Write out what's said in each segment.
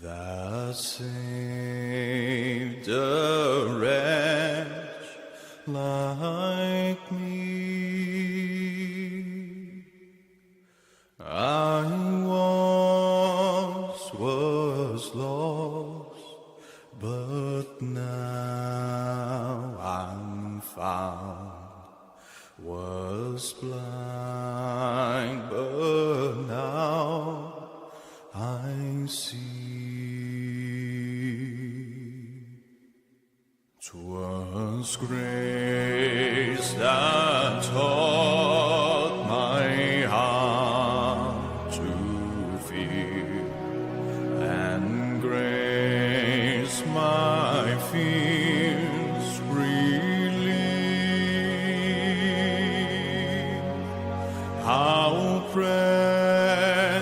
Thou saved a wretch like me. I once was lost, but now I'm found. Was blind, but now I see. 'Twas grace that taught my heart to fear, and grace my fears relieved. How precious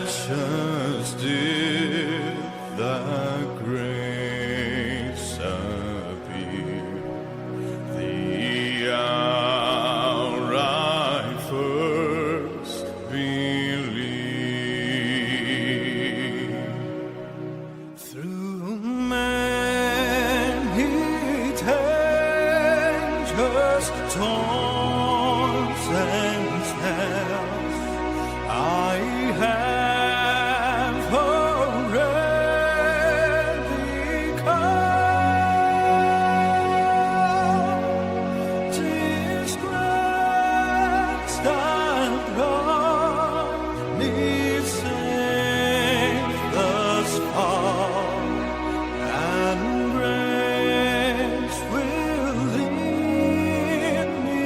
did that grace appear, the hour I first believed. Through many dangers, taunts and snares, I have already come. Disgrace and wrong me safe thus far, and grace will lead me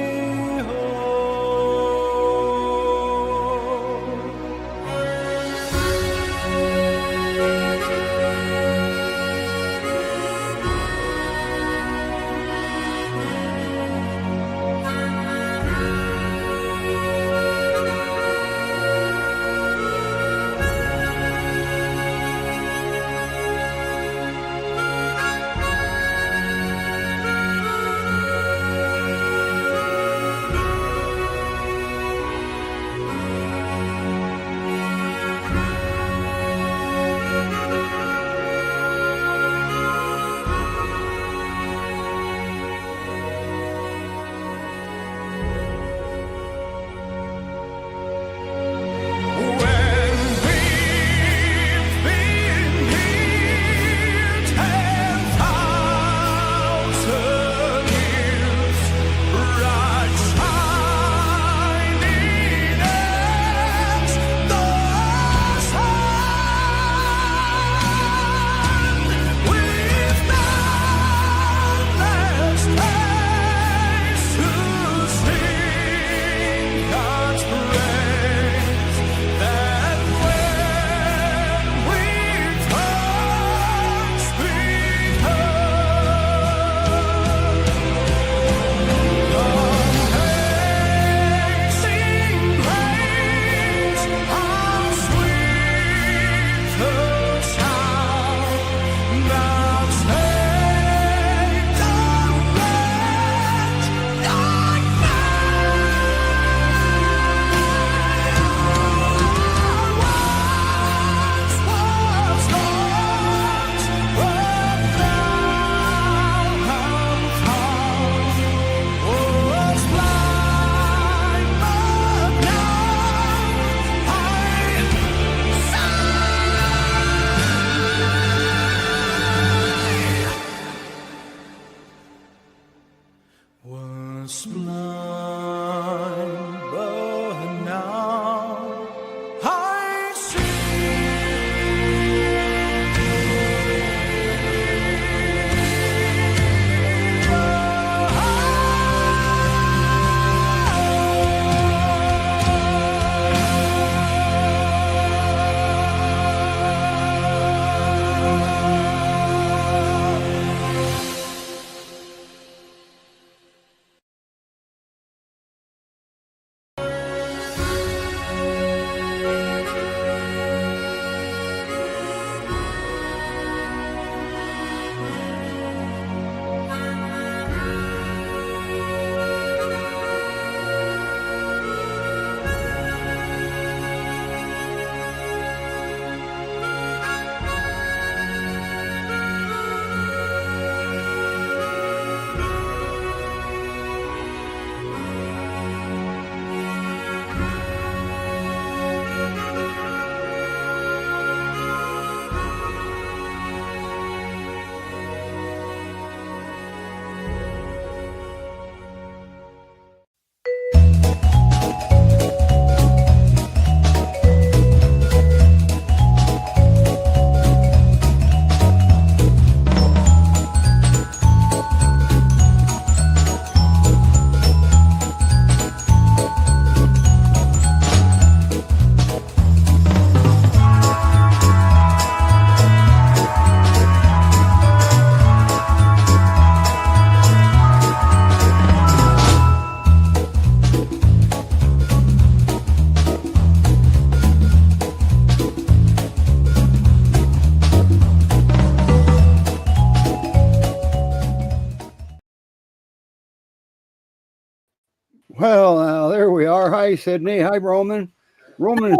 Well, there we are. Hi, Sydney. Hi, Roman. Roman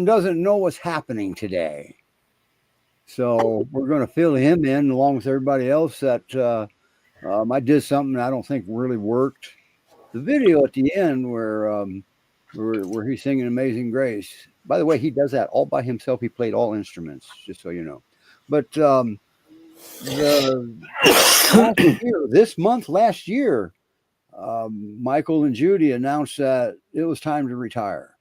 doesn't know what's happening today, so we're going to fill him in along with everybody else. I did something I don't think really worked. The video at the end where he's singing "Amazing Grace." By the way, he does that all by himself. He played all instruments, just so you know. But the last year, Michael and Judy announced that it was time to retire.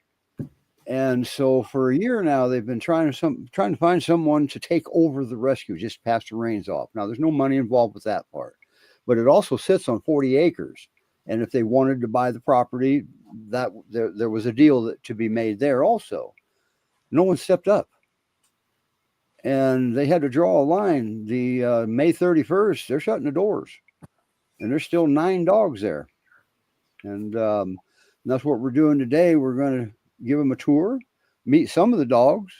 And so for a year now, they've been trying to find someone to take over the rescue, just pass the reins off. Now, there's no money involved with that part, but it also sits on 40 acres. And if they wanted to buy the property, that there was a deal to be made there also. No one stepped up, and they had to draw a line. The May 31st, they're shutting the doors, and there's still 9 dogs there. And that's what we're doing today. We're going to give them a tour, meet some of the dogs,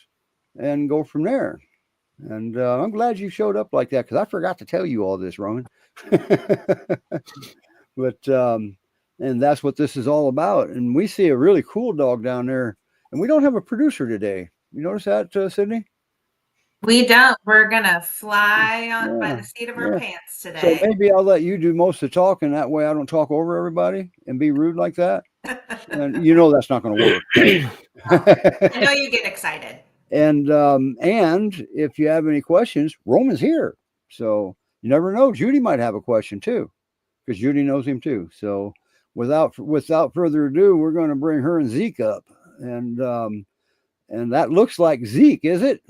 and go from there. And I'm glad you showed up like that because I forgot to tell you all this, Roman. But and that's what this is all about. And we see a really cool dog down there, and we don't have a producer today. You notice that, Sydney? We don't. We're gonna fly on by the seat of our pants today. So maybe I'll let you do most of the talking. That way I don't talk over everybody and be rude like that. And you know that's not going to work. I know you get excited. And if you have any questions, Roman's here. So you never know. Judy might have a question too, because Judy knows him too. So without further ado, we're going to bring her and Zeke up. And that looks like Zeke, is it?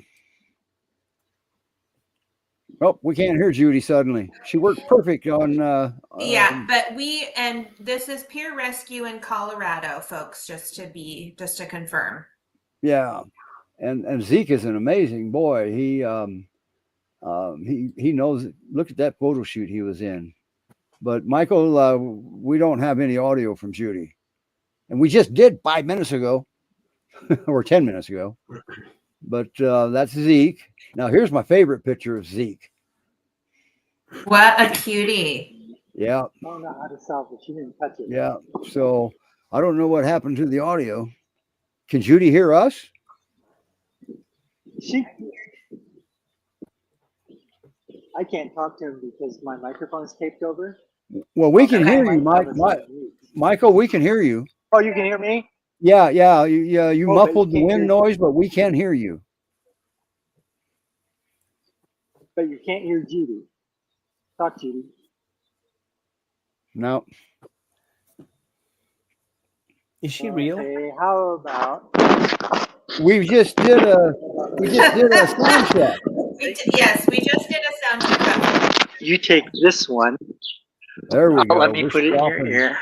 Oh, we can't hear Judy suddenly. She worked perfect on. Yeah, but this is PYRescue in Colorado, folks. Just to confirm. Yeah, and Zeke is an amazing boy. He knows. Look at that photo shoot he was in. But Michael, we don't have any audio from Judy, and we just did 5 minutes ago, or 10 minutes ago. But that's Zeke. Now here's my favorite picture of Zeke. What a cutie. Yeah. I don't know how to solve it. She didn't touch it. Yeah. So I don't know what happened to the audio. Can Judy hear us? I can't talk to him because my microphone's taped over. Well, we can hear you, Michael. We can hear you. Oh, you can hear me? Yeah. You muffled the wind noise, but we can hear you. But you can't hear Judy. Talk, Judy. No. Is she real? Okay, how about we just did a sound check. Yes, we just did a sound check. You take this one. There we go. Let me put it in your ear.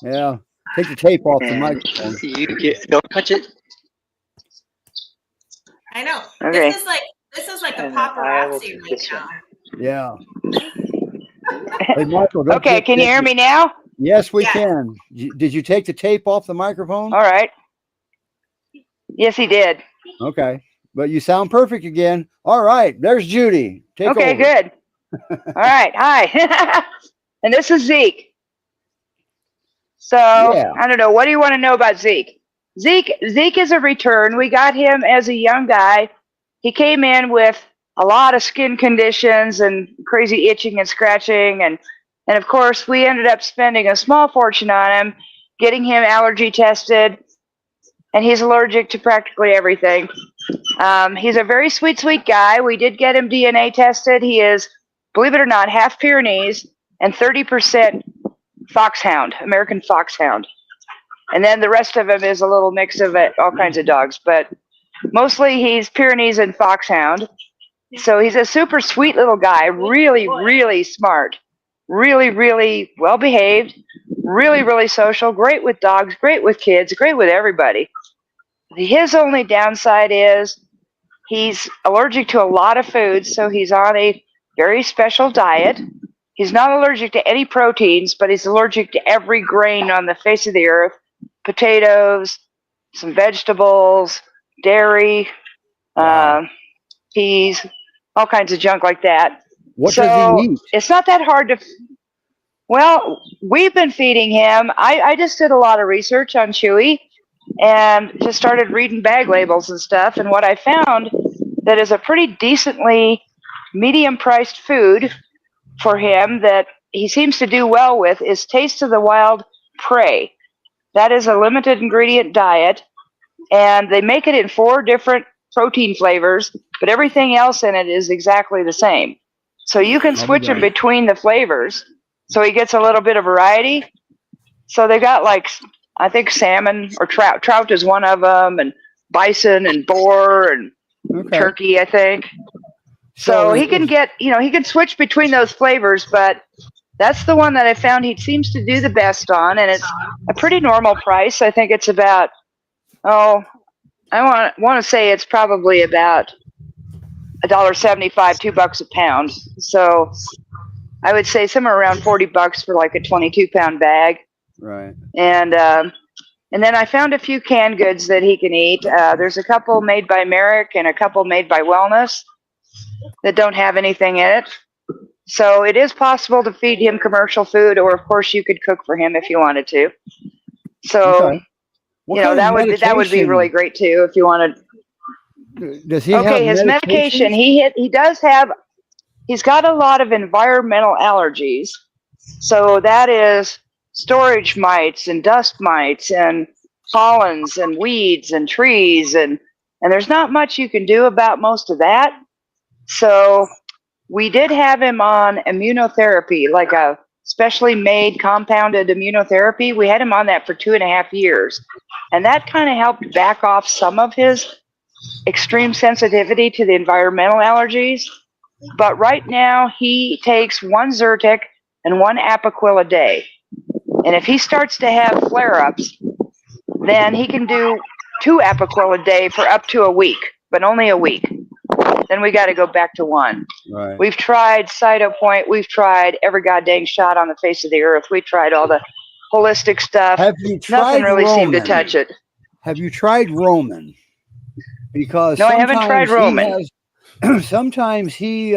Yeah. Take the tape off the microphone. Don't touch it. I know. Okay. This is like a paparazzi right now. Yeah. Hey, Michael, okay, can you hear me now? Yes, we can. Did you take the tape off the microphone? All right. Yes, he did. Okay. But you sound perfect again. All right. There's Judy. Take over. Good. All right. Hi. And this is Zeke. So, I don't know. What do you want to know about Zeke? Zeke is a return. We got him as a young guy. He came in with a lot of skin conditions and crazy itching and scratching. And of course, we ended up spending a small fortune on him, getting him allergy tested. And he's allergic to practically everything. He's a very sweet guy. We did get him DNA tested. He is, believe it or not, half Pyrenees and 30% foxhound, American foxhound. And then the rest of him is a little mix of all kinds of dogs. But mostly he's Pyrenees and foxhound. So he's a super sweet little guy, really, really smart, really, really well behaved, really, really social, great with dogs, great with kids, great with everybody. His only downside is he's allergic to a lot of foods, so he's on a very special diet. He's not allergic to any proteins, but he's allergic to every grain on the face of the earth, potatoes, some vegetables, dairy, peas, all kinds of junk like that. What does he eat? It's not that hard to... Well, we've been feeding him. I just did a lot of research on Chewy and just started reading bag labels and stuff. And what I found that is a pretty decently medium-priced food for him that he seems to do well with is Taste of the Wild Prey. That is a limited ingredient diet, and they make it in 4 different protein flavors, but everything else in it is exactly the same. So you can switch him between the flavors, so he gets a little bit of variety. So they got like, I think salmon or trout. Trout is one of them, and bison and boar and turkey, I think. So he can get, he can switch between those flavors, but that's the one that I found he seems to do the best on, and it's a pretty normal price. I think it's about, I want to say it's probably about $1.75, $2 a pound. So I would say somewhere around $40 for like a 22-pound bag. Right. And then I found a few canned goods that he can eat. There's a couple made by Merrick and a couple made by Wellness that don't have anything in it. So it is possible to feed him commercial food, or of course you could cook for him if you wanted to. So, that would be really great too if you wanted. Does he have his medication, he's got a lot of environmental allergies. So that is storage mites and dust mites and pollens and weeds and trees, and there's not much you can do about most of that. So we did have him on immunotherapy, like a specially made compounded immunotherapy. We had him on that for 2.5 years, and that kind of helped back off some of his extreme sensitivity to the environmental allergies. But right now he takes 1 Zyrtec and 1 Apoquil a day. And if he starts to have flare-ups, then he can do 2 Apoquil a day for up to a week, but only a week. Then we got to go back to 1. Right. We've tried Cytopoint. We've tried every goddamn shot on the face of the earth. We tried all the holistic stuff. Have you tried Nothing really Roman? seemed to touch it. Have you tried Roman? Because no, I haven't tried Roman. Sometimes he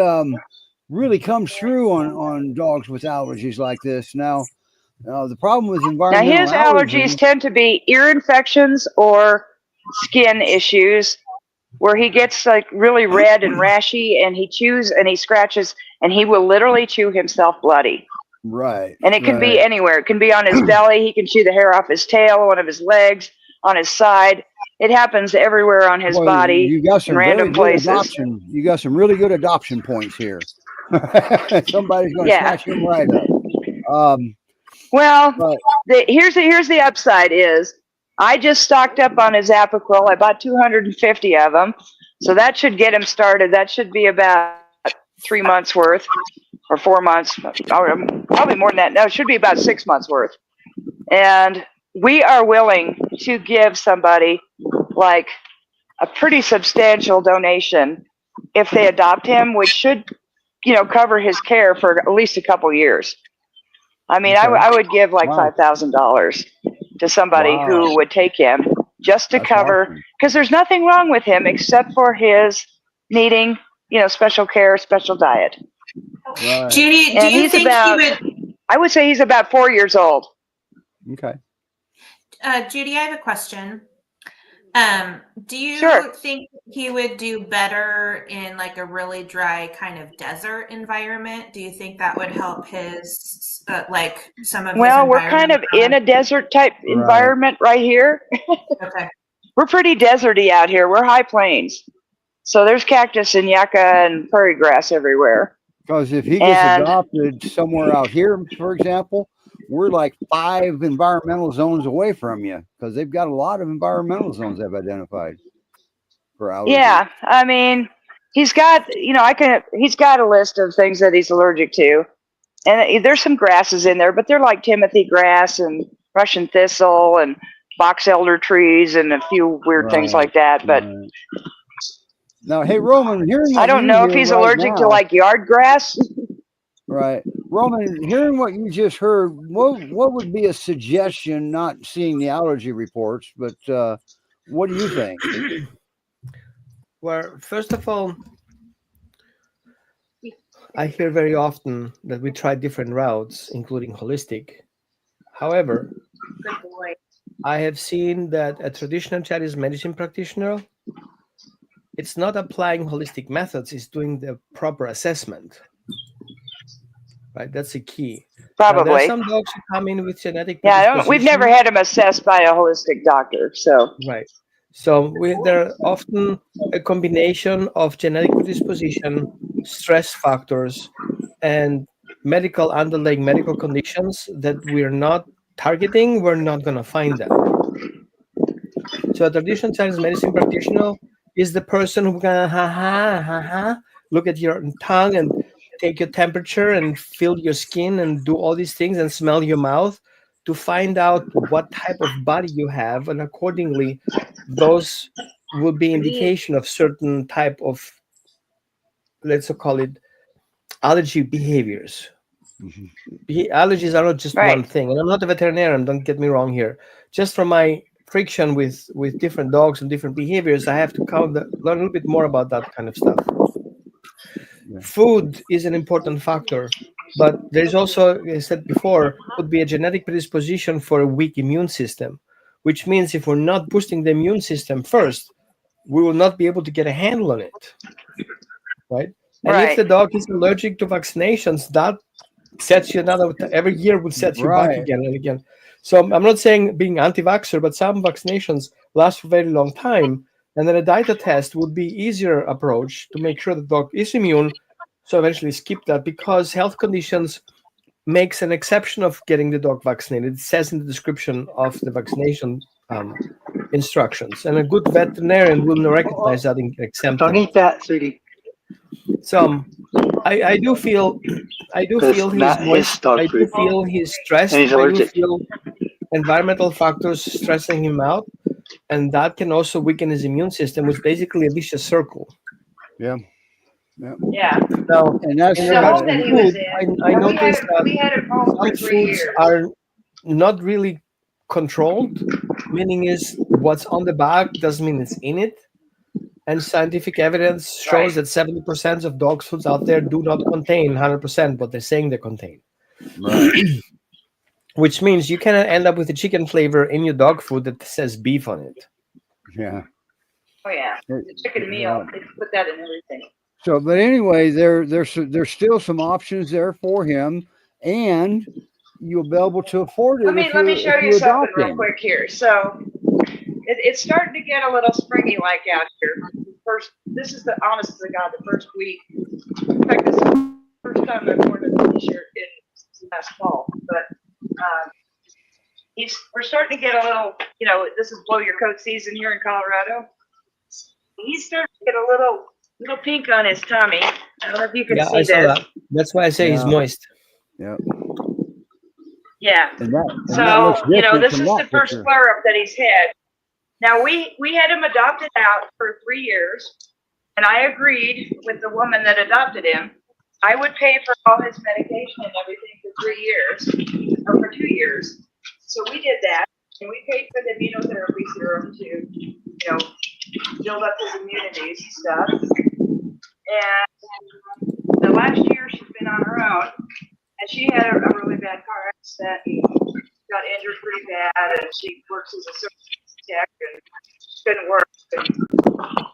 really comes through on dogs with allergies like this. Now, the problem with environmental his allergies tend to be ear infections or skin issues, where he gets like really red and rashy, and he chews and he scratches, and he will literally chew himself bloody. Right. And it can be anywhere. It can be on his belly. He can chew the hair off his tail, one of his legs, on his side. It happens everywhere on his body, you got some in random places. You got some really good adoption points here. Somebody's going to snatch him right up. Here's the upside is I just stocked up on his Apoquil. I bought 250 of them. So that should get him started. That should be about 3 months worth or 4 months. Probably more than that. No, it should be about 6 months worth. And we are willing to give somebody like a pretty substantial donation if they adopt him, which should, cover his care for at least a couple years. I mean, I would give like $5,000 to somebody who would take him just to cover, because there's nothing wrong with him except for his needing, special care, special diet. Right. Judy, do you think he would? I would say he's about 4 years old. Okay. Judy, I have a question. Do you think he would do better in like a really dry kind of desert environment? Do you think that would help his like some of his we're kind of in a desert type environment right here. Okay. We're pretty deserty out here. We're high plains. So there's cactus and yucca and prairie grass everywhere. Because if he gets adopted somewhere out here, for example, we're like 5 environmental zones away from you, because they've got a lot of environmental zones they've identified for allergies. Yeah, I mean, he's got, he's got a list of things that he's allergic to, and there's some grasses in there, but they're like Timothy grass and Russian thistle and box elder trees and a few weird things like that. But now, hey, Roman, I don't know if he's allergic to like yard grass. Right. Roman, hearing what you just heard, what would be a suggestion, not seeing the allergy reports, but what do you think? Well, first of all, I hear very often that we try different routes, including holistic. However, Good boy. I have seen that a traditional Chinese medicine practitioner, it's not applying holistic methods, it's doing the proper assessment. Right? That's the key. Now, there are Probably. some dogs who come in with genetic Yeah, we've never had him assessed by a holistic doctor, so. Right. So there are often a combination of genetic predisposition, stress factors, and underlying medical conditions that we're not targeting. We're not going to find them. So a traditional Chinese medicine practitioner is the person who's going to look at your tongue and take your temperature and feel your skin and do all these things and smell your mouth to find out what type of body you have, and accordingly those will be indication of certain type of, let's call it, allergy behaviors. Allergies are not just one thing, and I'm not a veterinarian, don't get me wrong here. Just from my friction with different dogs and different behaviors, I have to learn a little bit more about that kind of stuff. Food is an important factor, but there's also, as I said before, could be a genetic predisposition for a weak immune system, which means if we're not boosting the immune system first, we will not be able to get a handle on it, right? And if the dog is allergic to vaccinations, that sets you every year will set you back again and again. So I'm not saying being anti-vaxxer, but some vaccinations last for a very long time. And then a DITA test would be easier approach to make sure the dog is immune. So eventually skip that, because health conditions makes an exception of getting the dog vaccinated. It says in the description of the vaccination instructions, and a good veterinarian will recognize that and exempt Don't eat that, sweetie. So I do feel he's moist. I do feel he's stressed. I do feel environmental factors stressing him out, and that can also weaken his immune system, which is basically a vicious circle. Yeah. Now, and that's in regards to food, I noticed that some foods are not really controlled. Meaning is what's on the bag doesn't mean it's in it. And scientific evidence shows that 70% of dog foods out there do not contain 100% what they're saying they contain. Right. Which means you cannot end up with a chicken flavor in your dog food that says beef on it. Yeah. Oh yeah, the chicken meal. They put that in everything. So, but anyway, there's still some options there for him, and you'll be able to afford it. Let me show you something real quick here. So it's starting to get a little springy like out here. This is the honest to God, the first week. In fact, this is the first time I've worn a t-shirt in last fall. But we're starting to get a little, this is blow your coat season here in Colorado. He's starting to get a little pink on his tummy. I don't know if you can see I saw that. That's why I say he's moist. Yeah. Yeah. So, this is the first flare-up that he's had. Now, we had him adopted out for 3 years, and I agreed with the woman that adopted him. I would pay for all his medication and everything for 3 years, or for 2 years. So we did that, and we paid for the immunotherapy serum to, build up his immunities and stuff. And the last year she's been on her own, and she had a really bad car accident and got injured pretty bad, and she works as a service tech and couldn't work.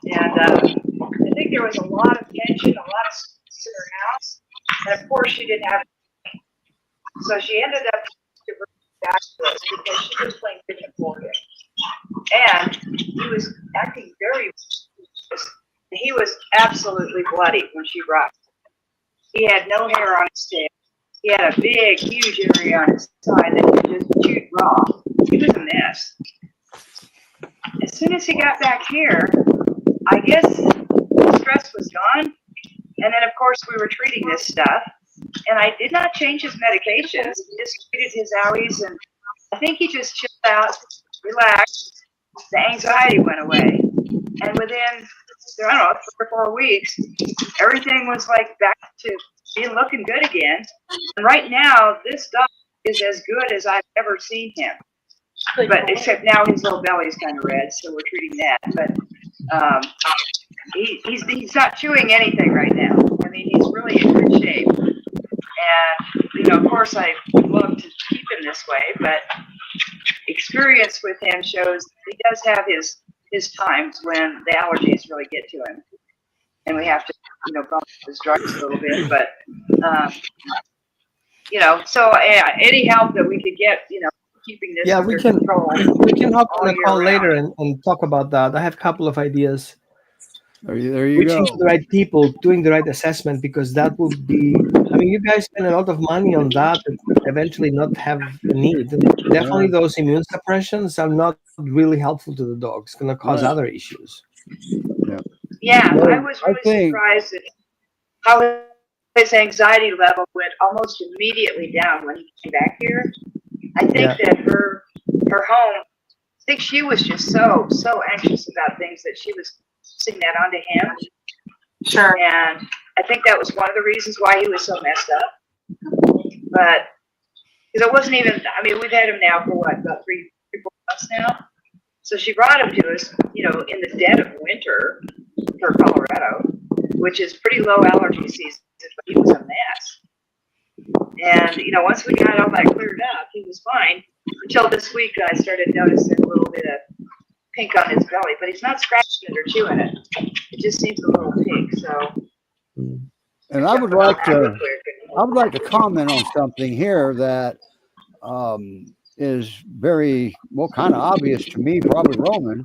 And I think there was a lot of tension, a lot of stress in her house, and of course she didn't have money. So she ended up to bring back to us because she was playing pigeon for him. And he was acting very suspicious. He was absolutely bloody when she brought him. He had no hair on his tail. He had a big, huge area on his side that he just chewed raw. He was a mess. As soon as he got back here, I guess the stress was gone. And then, of course, we were treating this stuff. And I did not change his medications. We just treated his owies. And I think he just chilled out, relaxed. The anxiety went away. And within, I don't know, 3 or 4 weeks, everything was like back to being looking good again. And right now, this dog is as good as I've ever seen him. But except now his little belly's kind of red, so we're treating that. But he's not chewing anything right now. I mean, he's really course, I would love to keep him this way, but experience with him shows he does have his times when the allergies really get to him, and we have to, bump his drugs a little bit. But so any help that we could get, keeping this under control. We can hop on a call round. later and talk about that. I have a couple of ideas. There you Reaching go. to the right people, doing the right assessment, because that would be, you guys spend a lot of money on that and eventually not have a need. Definitely those immune suppressions are not really helpful to the dog. It's going to cause other issues. Yeah, Well, I was really surprised at how his anxiety level went almost immediately down when he came back here. I think that her home, I think she was just so anxious about things that she was passing that on to him. Sure. And I think that was one of the reasons why he was so messed up. But because it wasn't even, we've had him now for about 3-4 months now. So she brought him to us, in the dead of winter for Colorado, which is pretty low allergy season, but he was a mess. And, once we got all that cleared up, he was fine. Until this week, I started noticing a little bit of pink on his belly, but he's not scratching it or chewing it. It just seems a little pink, so. And I would like to comment on something here that is very, kind of obvious to me, probably Roman.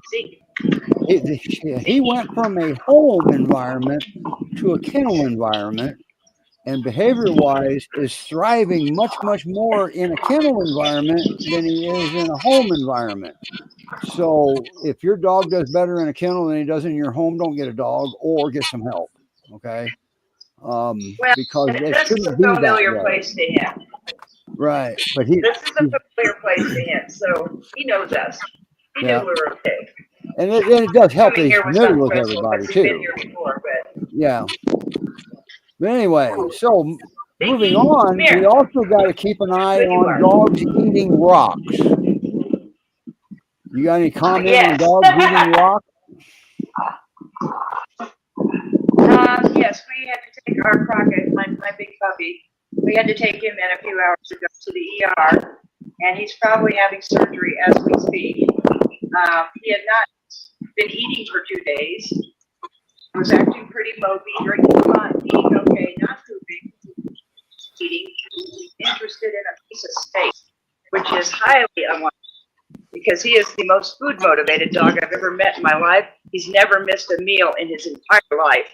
He went from a home environment to a kennel environment, and behavior-wise is thriving much, much more in a kennel environment than he is in a home environment. So if your dog does better in a kennel than he does in your home, don't get a dog or get some help, okay? Because it shouldn't be that way. This is a familiar place to him. Right, but this is a familiar place to him, so he knows us. He knew we were okay. And it does help that he's familiar with everybody too. Been here before, but. Yeah. But anyway, so moving on, we also got to keep an eye on dogs eating rocks. You got any comment on dogs eating rocks? Yes, we had to take our Crockett, my big puppy. We had to take him in a few hours to go to the ER, and he's probably having surgery as we speak. He had not been eating for 2 days. He was acting pretty mopey, drinking a lot, eating okay, not pooping, eating, interested in a piece of steak, which is highly unlikely because he is the most food motivated dog I've ever met in my life. He's never missed a meal in his entire life.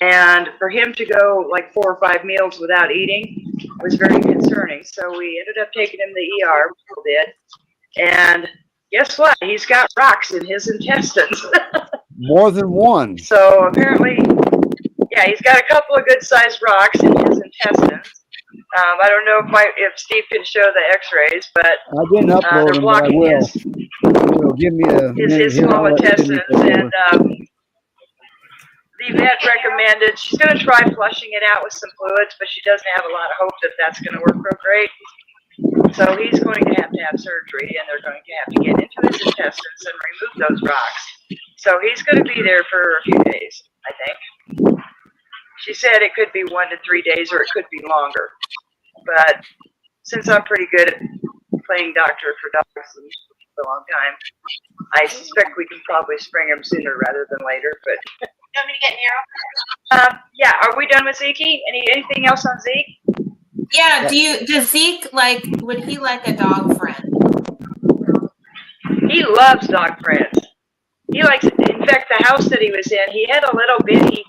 And for him to go like 4 or 5 meals without eating was very concerning. So we ended up taking him to the ER, Michael did. And guess what? He's got rocks in his intestines. More than one. So apparently, he's got a couple of good-sized rocks in his intestines. I don't know if Steve can show the X-rays, but I didn't upload them, but I will. Give me a his small intestines, and the vet recommended she's going to try flushing it out with some fluids, but she doesn't have a lot of hope that that's going to work real great. So he's going to have surgery, and they're going to have to get into his intestines and remove those rocks. So he's going to be there for a few days, I think. She said it could be 1 to 3 days, or it could be longer. But since I'm pretty good at playing doctor for dogs for a long time, I suspect we can probably spring him sooner rather than later. But you want me to get Nero? Are we done with Zeke? Anything else on Zeke? Yeah. Does Zeke would he like a dog friend? He loves dog friends. He likes it. In fact, the house that he was in, he had a little bitty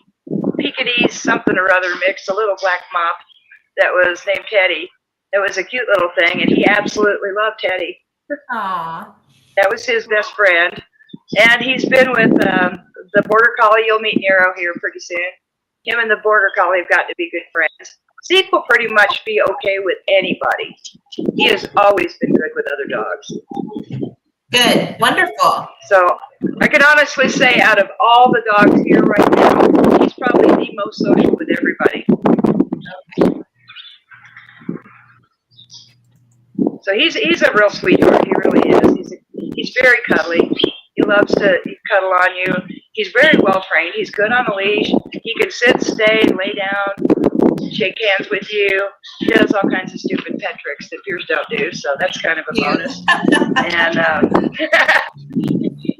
Pekingese something or other mix, a little black mop that was named Teddy. It was a cute little thing, and he absolutely loved Teddy. Aww. That was his best friend. And he's been with the Border Collie. You'll meet Nero here pretty soon. Him and the Border Collie have gotten to be good friends. Zeke will pretty much be okay with anybody. He has always been good with other dogs. Good. Wonderful. So I can honestly say out of all the dogs here right now, he's probably the most social with everybody. Okay. So he's a real sweetheart. He really is. He's very cuddly. He loves to cuddle on you. He's very well trained. He's good on a leash. He can sit, stay, lay down. shake hands with you. He does all kinds of stupid pet tricks that Piers don't do, so that's kind of a bonus. And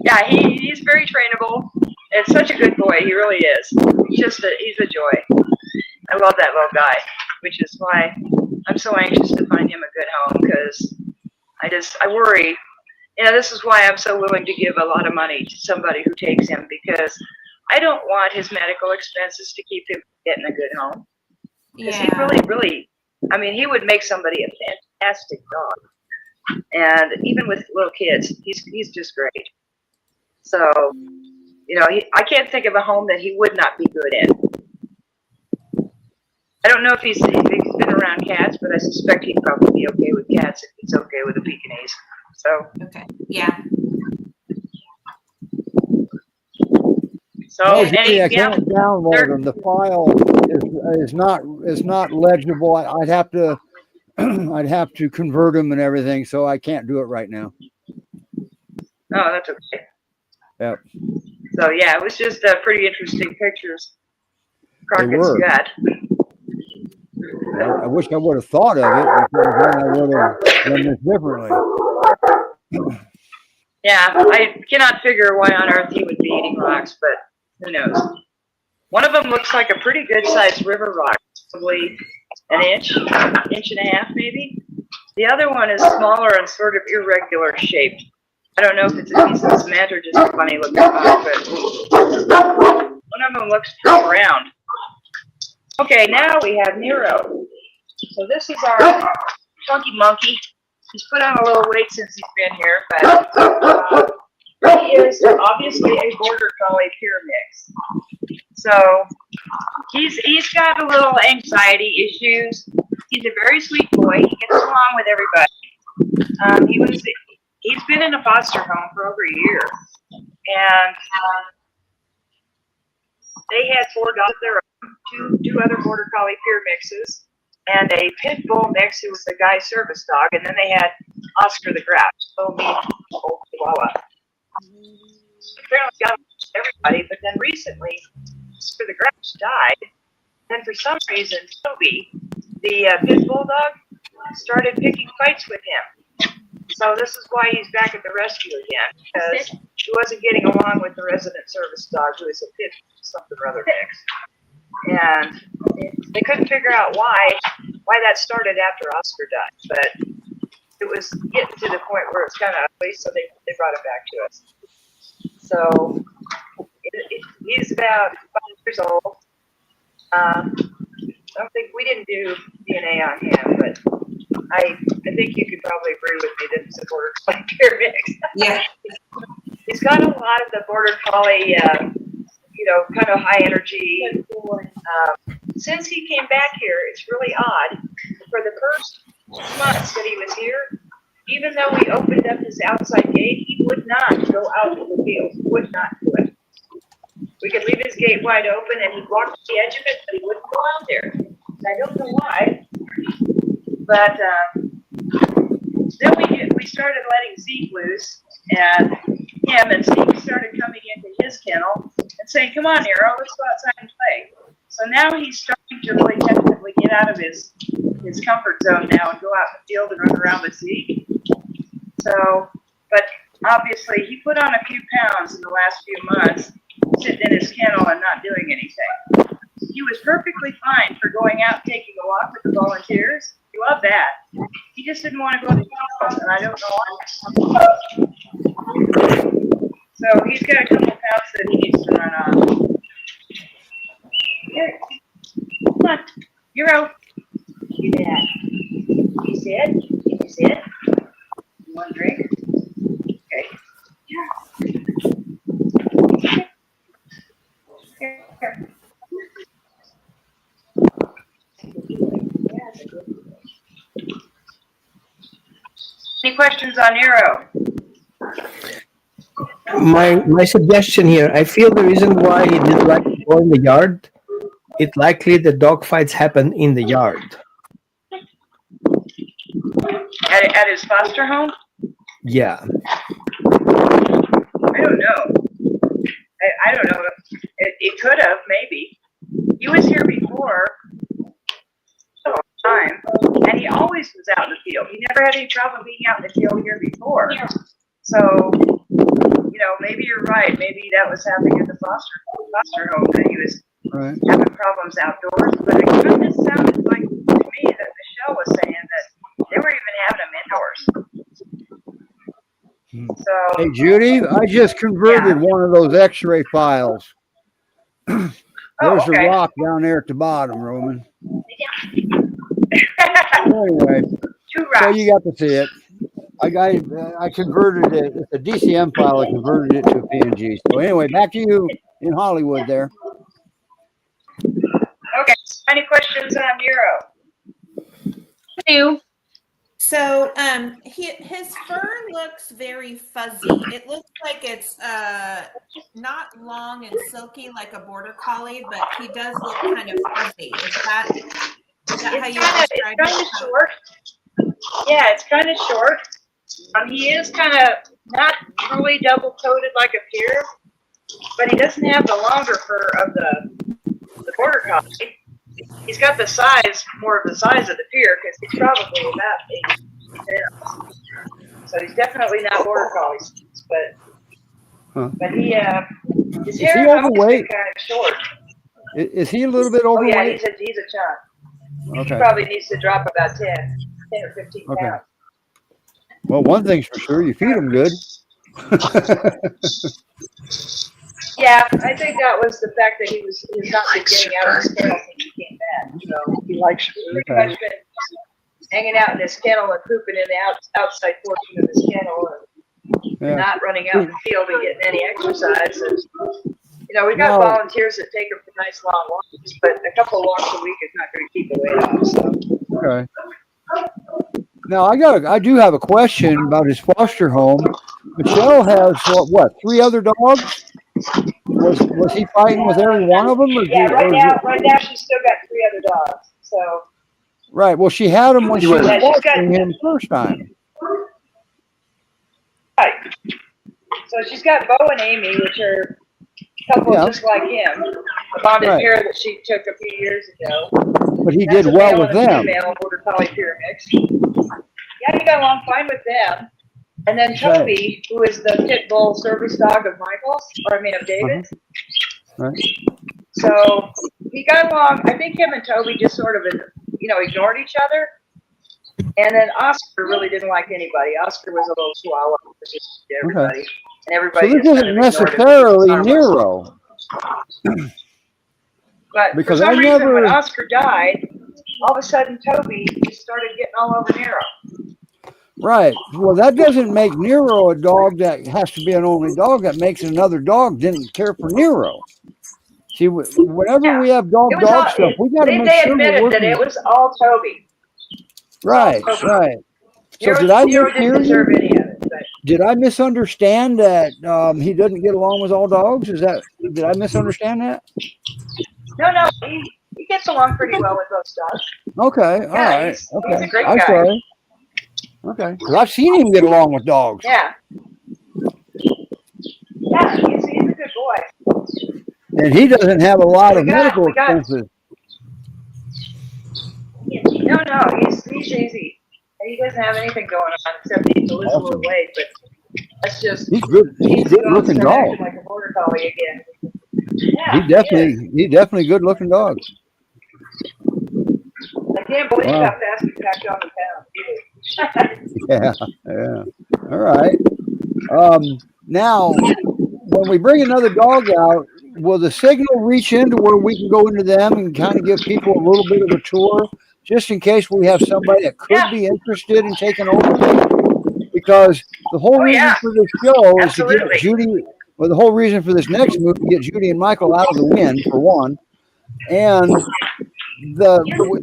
yeah, he's very trainable. And such a good boy, he really is. He's a joy. I love that little guy, which is why I'm so anxious to find him a good home, because I worry. You know, this is why I'm so willing to give a lot of money to somebody who takes him, because I don't want his medical expenses to keep him getting a good home. Because he really, I mean, he would make somebody a fantastic dog. And even with little kids, he's just great. So, you know, I can't think of a home that he would not be good in. I don't know if he's been around cats, but I suspect he'd probably be okay with cats if he's okay with a Pyrenees. So. Okay. Yeah. So no, Judy, I can't download them. The file is not legible. I'd have to I'd have to convert them and everything, so I can't do it right now. Oh, that's okay. Yep. So yeah, it was just pretty interesting pictures. Crockett's got. I wish I would have thought of it, because then I would have done this differently. Yeah, I cannot figure why on earth he would be eating rocks, but who knows? One of them looks like a pretty good-sized river rock, probably an inch and a half, maybe. The other one is smaller and sort of irregular shaped. I don't know if it's a piece of cement or just a funny-looking rock, but one of them looks pretty round. Okay, now we have Nero. So this is our funky monkey. He's put on a little weight since he's been here, but he is obviously a border collie pure mix. So he's got a little anxiety issues. He's a very sweet boy. He gets along with everybody. He's been in a foster home for over a year, and they had 4 dogs of their own, two other border collie pure mixes, and a pit bull mix who was the guy's service dog, and then they had Oscar the Grouch. So Chihuahua. Apparently got everybody, but then recently Oscar the Grouch died, and for some reason Toby, the pit bulldog, started picking fights with him. So this is why he's back at the rescue again, because he wasn't getting along with the resident service dog, who is a pit something or other mix. And they couldn't figure out why that started after Oscar died, but it was getting to the point where it's kind of ugly, so they brought it back to us. So he's about 5 years old. I don't think we didn't do DNA on him, but I think you could probably agree with me that it's a border collie pure mix. Yeah. He's got a lot of the border collie, kind of high energy. Since he came back here, it's really odd. For the first 6 months that he was here, even though we opened up his outside gate, he would not go out to the field. He would not do it. We could leave his gate wide open and he'd walk to the edge of it, but he wouldn't go out there. And I don't know why. But then we started letting Zeke loose, and him and Zeke started coming into his kennel and saying, "Come on, Nero, let's go outside and play." So now he's starting to really tentatively get out of his comfort zone now and go out in the field and run around with Zeke. So, but obviously he put on a few pounds in the last few months, sitting in his kennel and not doing anything. He was perfectly fine for going out and taking a walk with the volunteers. He loved that. He just didn't want to go to the kennel, and I don't know why. So he's got a couple pounds that he needs to run on. Here, come on, you're out. You did. You said? You said? You want a drink? Okay. Yeah. Here. Any questions on Nero? My suggestion here, I feel the reason why he didn't like to go in the yard, it's likely the dog fights happen in the yard. At his foster home? Yeah. I don't know. I don't know. It could have, maybe. He was here before, always was out in the field. He never had any problem being out in the field here before. So, maybe you're right. Maybe that was happening at the foster home, that he was having problems outdoors. But it kind of sounded like to me that Michelle was saying that they were even having him indoors. So, hey, Judy, I just converted one of those X-ray files. There's a rock down there at the bottom, Roman. Anyway, so you got to see it. I converted it. It's a DCM file. I converted it to a PNG. So anyway, back to you in Hollywood there. Okay. Any questions on Nero? No. So his fur looks very fuzzy. It looks like it's not long and silky like a border collie, but he does look kind of fuzzy. Is that how you describe it? It's kind of short. Yeah, it's kind of short. He is kind of not truly double-coated like a pyr, but he doesn't have the longer fur of the border collie. He's got the size, more of the size of the pyr, because he's probably about 8 pounds. So he's definitely not border collie, but he his hair has always been kind of short. Is he a little bit overweight? Oh yeah, he's a chunk. Okay. He probably needs to drop about 10 or 15 pounds. Well, one thing's for sure, you feed him good. Yeah, I think that was the fact that he was not getting out of his kennel when he came back. So he pretty much been hanging out in his kennel and pooping in the outside portion of his kennel and not running out in the field and getting any exercise. And, we've got volunteers that take him for nice long walks, but a couple of walks a week is not going to keep the weight off. So. Okay. Now I do have a question about his foster home. Michelle has what 3 other dogs? Was he fighting with every one of them? Or right now she's still got 3 other dogs. So. Right. Well, she had him when she was fostering him the first time. Right. So she's got Bo and Amy, which are a couple just like him. A bonded pair that she took a few years ago. But he did well with them. Female border collie pyr mix. Yeah, he got along fine with them. And then Toby, who is the pit bull service dog of David's. Right. So he got along. I think him and Toby just sort of, ignored each other. And then Oscar really didn't like anybody. Oscar was a little swallow for just everybody. Okay. And everybody so this isn't necessarily Nero. But because for some reason, when Oscar died, all of a sudden Toby just started getting all over Nero. Right. Well, that doesn't make Nero a dog that has to be an only dog. That makes another dog didn't care for Nero. See, whenever we have dog stuff, we got to make sure they admitted that it was all Toby. Right. Right. So Nero didn't deserve any of it. Did I misunderstand that he doesn't get along with all dogs? Did I misunderstand that? No, he gets along pretty well with most dogs. Okay, all right. He's a great guy. Sorry. Okay, because I've seen him get along with dogs. Yeah. Yeah, he's a good boy. And he doesn't have a lot of medical expenses. No, he's easy. He doesn't have anything going on except he needs to lose a little weight, but that's just he's good looking dog. Like a border collie again. Yeah, He's definitely good looking dog. I can't believe how fast he packed on the pound. Yeah. All right. Now, when we bring another dog out, will the signal reach into where we can go into them and kind of give people a little bit of a tour, just in case we have somebody that could be interested in taking over? Because the whole reason for this show is to get Judy. Well, the whole reason for this next move to get Judy and Michael out of the wind, for one, and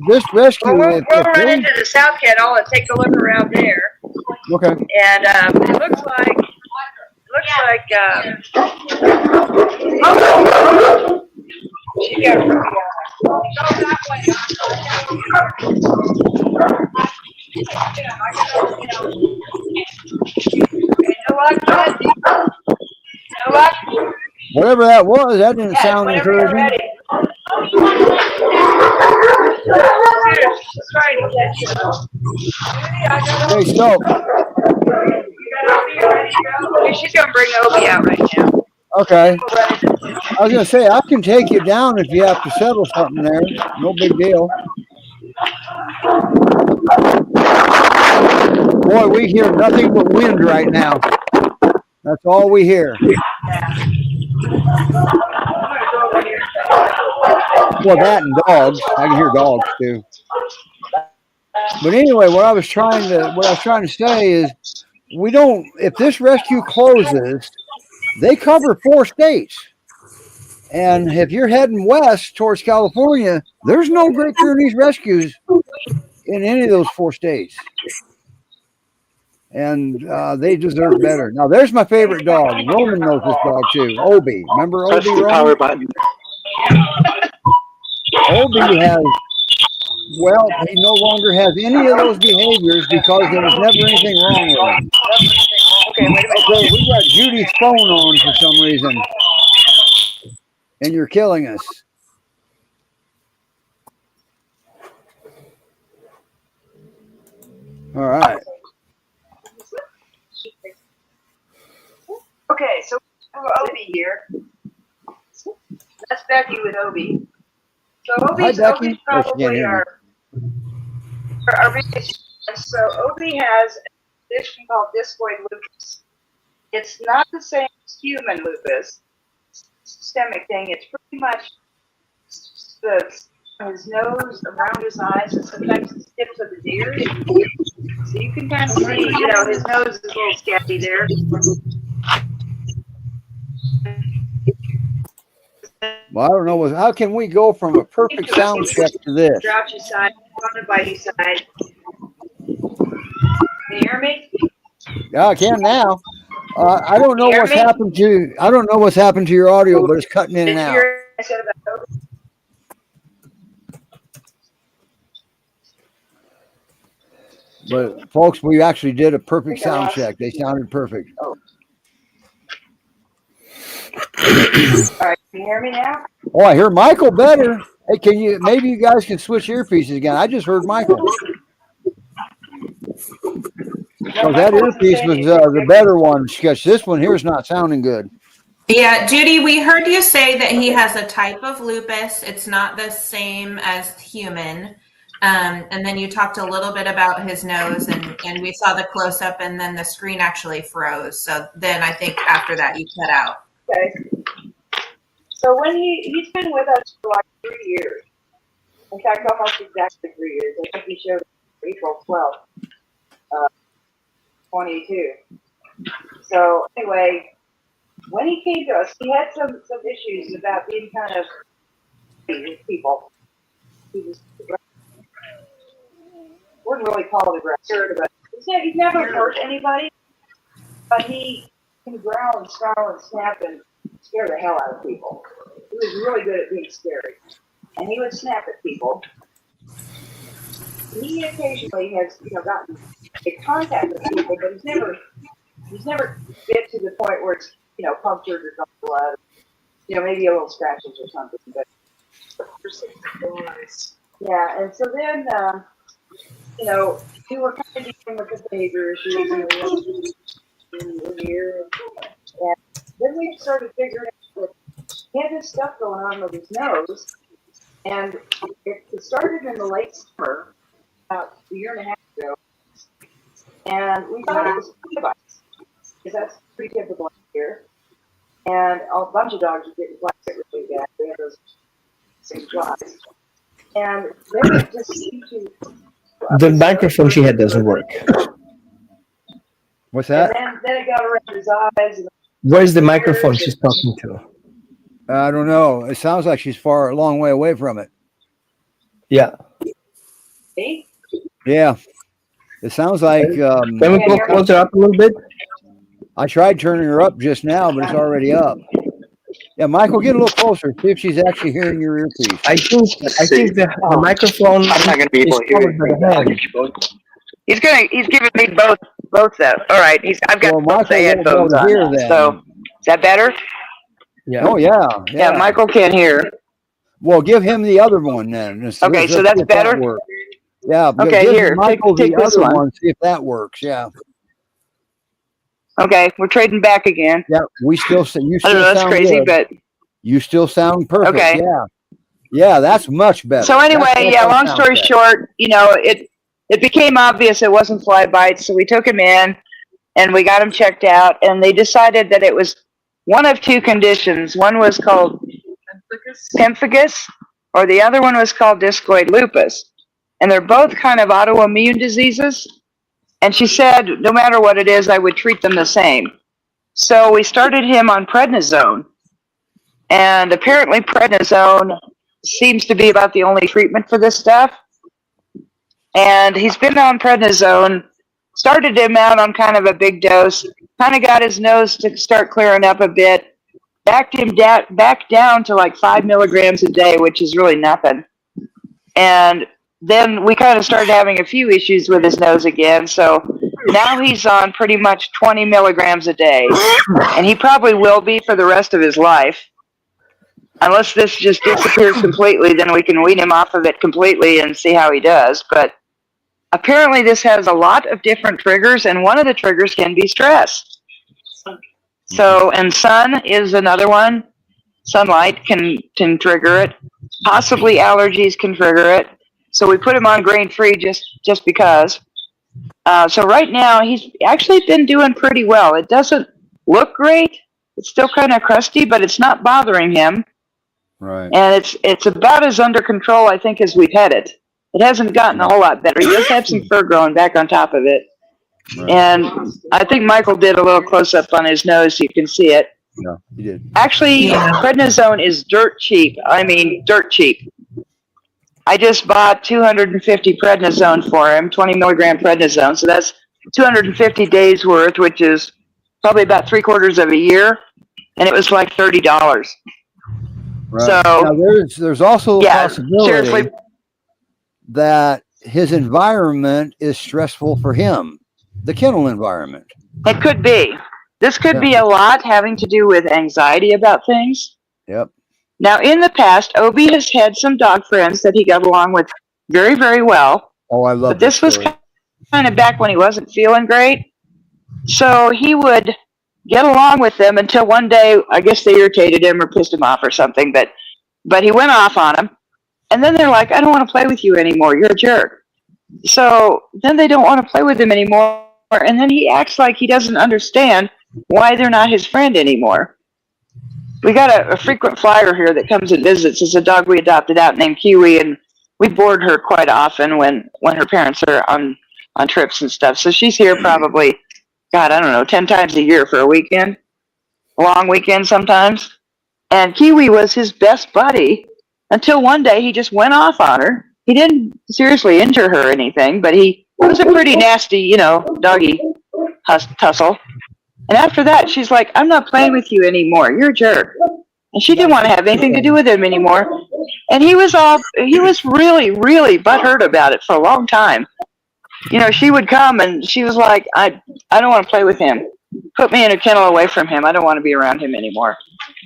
this rescue. We'll run into the South Kennel and take a look around there. Okay. And it looks like. She got Ruby Whatever that was, that didn't sound encouraging. trying to catch you. Hey, so She's gonna bring Odie out right now. okay. I was gonna say I can take you down if you have to settle something there. No big deal. Boy, we hear nothing but wind right now. That's all we hear. Well, that and dogs. I can hear dogs too. But anyway, what I was trying to say is, we don't. If this rescue closes, they cover 4 states, and if you're heading west towards California, there's no Great Pyrenees rescues in any of those 4 states, and they deserve better. Now, there's my favorite dog. Roman knows this dog too. Odie. Remember Press Odie? the Roman? power button. Odie has. Well, he no longer has any of those behaviors because there was never anything wrong with him. Okay, wait a minute. Okay, we got Judy's phone on for some reason, and you're killing us. All right. Okay, so we have Odie here. That's Becky with Odie. So Hi, Becky. Odie's probably our biggest. So Odie has a condition called discoid lupus. It's not the same as human lupus, systemic thing. It's pretty much his nose, around his eyes, and sometimes the tips of his ears. So you can kind of see, his nose is a little sketchy there. Well, I don't know. How can we go from a perfect sound check to this? Grouchy side, on the bitey side. Can you hear me? Yeah, I can now. I don't know what's happened to. I don't know what's happened to your audio, but it's cutting in and out. I said about Odie? But folks, we actually did a perfect sound check. They sounded perfect. All right, can you hear me now? Oh, I hear Michael better. Hey, can you? Maybe you guys can switch earpieces again. I just heard Michael. So that earpiece was the better one, because this one here is not sounding good. Yeah, Judy, we heard you say that he has a type of lupus. It's not the same as human. And then you talked a little bit about his nose, and we saw the close up, and then the screen actually froze. So then I think after that you cut out. Okay. So when he's been with us for like 3 years. In fact, almost exactly 3 years. I think he showed April 12th, 22. So anyway, when he came to us, he had some issues about being kind of with people. He was, wouldn't really call it aggressive, but he's never hurt anybody. But he can growl and snarl and snap and scare the hell out of people. He was really good at being scary, and he would snap at people. He occasionally has, gotten in contact with people, but he's never bit to the point where it's, punctured or got blood. Maybe a little scratches or something. But yeah, and so then, we were kind of dealing with the behavior issues in here, and then we started figuring out that he had this stuff going on with his nose, and it started in the late summer, about a year and a half ago, and we thought it was flea bites, because that's pretty typical here, and a bunch of dogs are getting bites really bad. They have those same flies, and then it just seemed to. The microphone she had doesn't work. What's that? And then it got around his eyes. Where's the microphone she's talking to? I don't know. It sounds like she's a long way away from it. Yeah. See? Yeah. It sounds like. Can we go closer up a little bit? I tried turning her up just now, but it's already up. Yeah, Michael, get a little closer. See if she's actually hearing your earpiece. I think the microphone. I'm not going to be able to hear you. He's giving me both though. All right, I've got both the headphones on. So is that better? Yeah. Oh yeah. Yeah, Michael can't hear. Well, give him the other one then. Okay, so that's better. Yeah. Okay, give here, Michael take the this other one. one. See if that works. Yeah. Okay, we're trading back again. Yeah. You I don't still know, that's sound crazy, good. but You still sound perfect. okay. Yeah. Yeah. That's much better. So anyway, That's yeah, our long sound story check. short, it became obvious it wasn't fly bites, so we took him in and we got him checked out, and they decided that it was one of two conditions. One was called pemphigus, or the other one was called discoid lupus. And they're both kind of autoimmune diseases. And she said, no matter what it is, I would treat them the same. So we started him on prednisone. And apparently prednisone seems to be about the only treatment for this stuff. And he's been on prednisone, started him out on kind of a big dose, kind of got his nose to start clearing up a bit, back down to like 5 milligrams a day, which is really nothing. And then we kind of started having a few issues with his nose again. So now he's on pretty much 20 milligrams a day. And he probably will be for the rest of his life. Unless this just disappears completely, then we can wean him off of it completely and see how he does. But apparently this has a lot of different triggers, and one of the triggers can be stress. So, and sun is another one. Sunlight can trigger it. Possibly allergies can trigger it. So we put him on grain-free just because. So right now he's actually been doing pretty well. It doesn't look great. It's still kind of crusty, but it's not bothering him. Right. And it's about as under control, I think, as we've had it. It hasn't gotten a whole lot better. He does have some fur growing back on top of it. Right. And I think Michael did a little close-up on his nose. You can see it. Yeah, he did. Actually, prednisone is dirt cheap. I mean, dirt cheap. I just bought 250 prednisone for him, 20 milligram prednisone. So that's 250 days worth, which is probably about 3/4 of a year. And it was like $30. Right. So now there's also a possibility seriously, that his environment is stressful for him, the kennel environment. it could be. This could be a lot having to do with anxiety about things. Yep. Now, in the past, Obi has had some dog friends that he got along with very, very well. Oh, I love But this was kind of back when he wasn't feeling great. So he would get along with them until one day, I guess they irritated him or pissed him off or something. But he went off on them. And then they're like, I don't want to play with you anymore. You're a jerk. So then they don't want to play with him anymore. And then he acts like he doesn't understand why they're not his friend anymore. We got a frequent flyer here that comes and visits. It's a dog we adopted out named Kiwi, and we board her quite often when her parents are on trips and stuff. So she's here probably, God, I don't know, 10 times a year for a weekend, a long weekend sometimes. And Kiwi was his best buddy until one day he just went off on her. He didn't seriously injure her or anything, but it was a pretty nasty, doggy tussle. And after that, she's like, I'm not playing with you anymore. You're a jerk. And she didn't want to have anything to do with him anymore. And he was really, really butthurt about it for a long time. She would come and she was like, I don't want to play with him. Put me in a kennel away from him. I don't want to be around him anymore.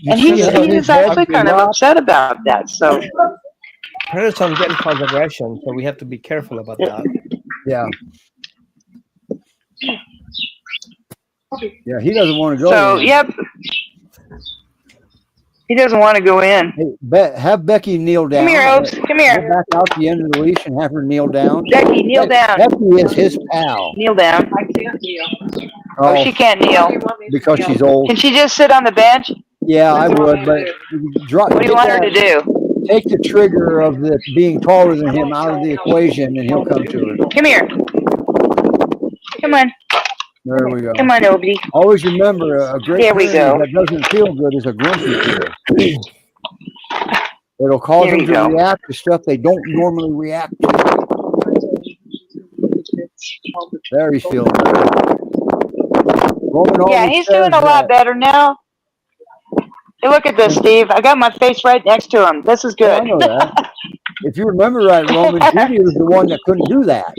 And he was actually kind of upset about that. So prednisone can cause aggression, so we have to be careful about that. Yeah. Yeah, he doesn't want to go. So, yep. He doesn't want to go in. Hey, have Becky kneel down. Come here, Opes. Come here. Go back out the end of the leash and have her kneel down. Becky, kneel down. Becky is his pal. Kneel down. I can't kneel. Oh, she can't kneel. Because she's old. Can she just sit on the bench? Yeah, I would, but What do you want her to do? Take the trigger of the being taller than him out of the equation, and he'll come to it. Come here. Come on. There we go. Come on, Odie. Always remember, a great There we go. that doesn't feel good is a grumpy fear. It'll cause them to react to stuff they don't normally react to. There he's feeling better. Yeah, he's doing a lot better now. Hey, look at this, Steve. I got my face right next to him. This is good. I know that. If you remember right, Roman, Judy was the one that couldn't do that.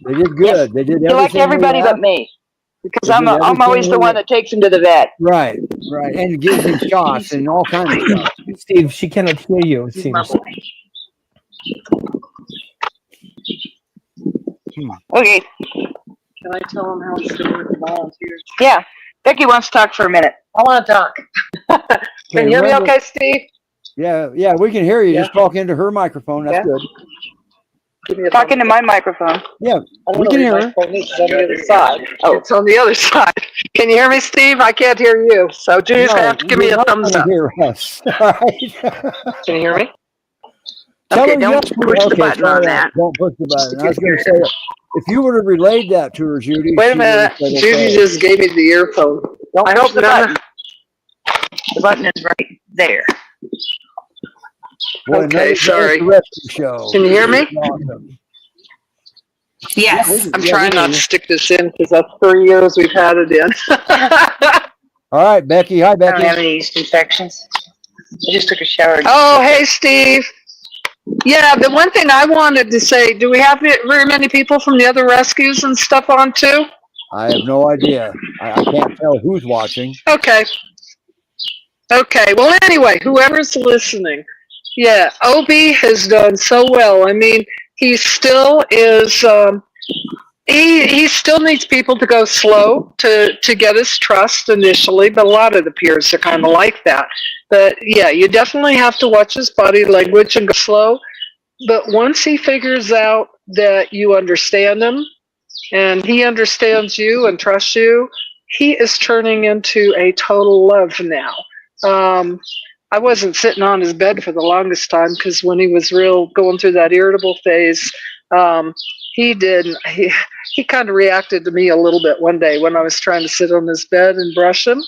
They did good. Yes. They did everything. He liked everybody but me. Because I'm always the one that takes him to the vet. Right, and gives him shots and all kinds of stuff. Steve, she cannot hear you, it seems. Okay. Can I tell them how it's doing with the volunteers? Yeah. Becky wants to talk for a minute. I want to talk. Can you hear me okay, Steve? Yeah, we can hear you. Yeah. Just talk into her microphone. That's Yeah. good. Give me a Talking to my microphone. Yeah, I don't we know can where hear my her. phone is. It's on the other side. Oh. It's on the other side. Can you hear me, Steve? I can't hear you. So Judy's No, gonna have to give me you're a not thumbs gonna up. hear us. All right. Can you hear me? Tell Okay, her don't yes. push the Okay, button try on that. that. Don't push the button. I was going to say, if you would have relayed that to her, Judy, Wait a she would minute. have said, Judy okay. just gave me the earphone. Don't I push hope the none button. The button is right there. Boy, Okay, another sorry. day at the rescue show. Can you hear me? Awesome. Yes. I'm trying not to stick this in because that's 3 years we've had it in. All right, Becky. Hi, I don't Becky. have any yeast infections. I just took a shower. Oh, hey, Steve. Yeah, the one thing I wanted to say, do we have very many people from the other rescues and stuff on too? I have no idea. I can't tell who's watching. Okay. Okay. Well, anyway, whoever's listening, yeah, Odie has done so well. I mean, he still is. He still needs people to go slow to get his trust initially, but a lot of the peers are kind of like that. But yeah, you definitely have to watch his body language and go slow. But once he figures out that you understand him and he understands you and trusts you, he is turning into a total love now. I wasn't sitting on his bed for the longest time because when he was going through that irritable phase, he kind of reacted to me a little bit one day when I was trying to sit on his bed and brush him.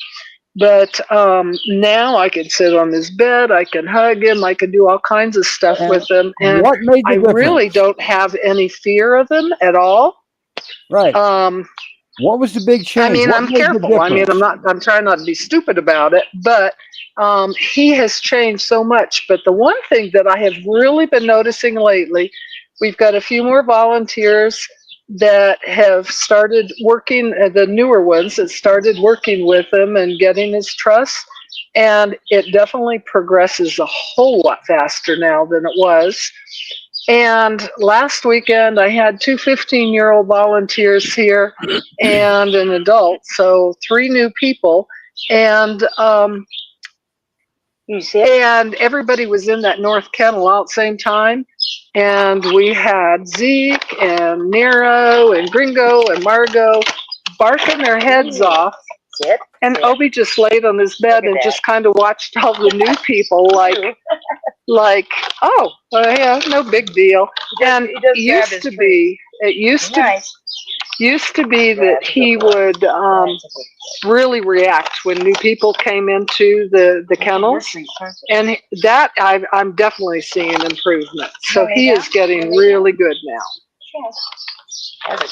But now I can sit on his bed, I can hug him, I can do all kinds of stuff with him, and what made the I difference? really don't have any fear of him at all. Right. What was the big change? I mean, What I'm made the careful. I mean, difference? I'm trying not to be stupid about it, but he has changed so much. But the one thing that I have really been noticing lately, we've got a few more volunteers that have started working, the newer ones that started working with him and getting his trust. And it definitely progresses a whole lot faster now than it was. And last weekend, I had two 15-year-old volunteers here and an adult, so 3 new people. And everybody was in that north kennel all at the same time. And we had Zeke and Nero and Gringo and Margo barking their heads off. And Odie just laid on his bed and just kind of watched all the new people like, oh, well, yeah, no big deal. And it used to be that he would really react when new people came into the kennels, and that I'm definitely seeing improvement. So he is getting really good now.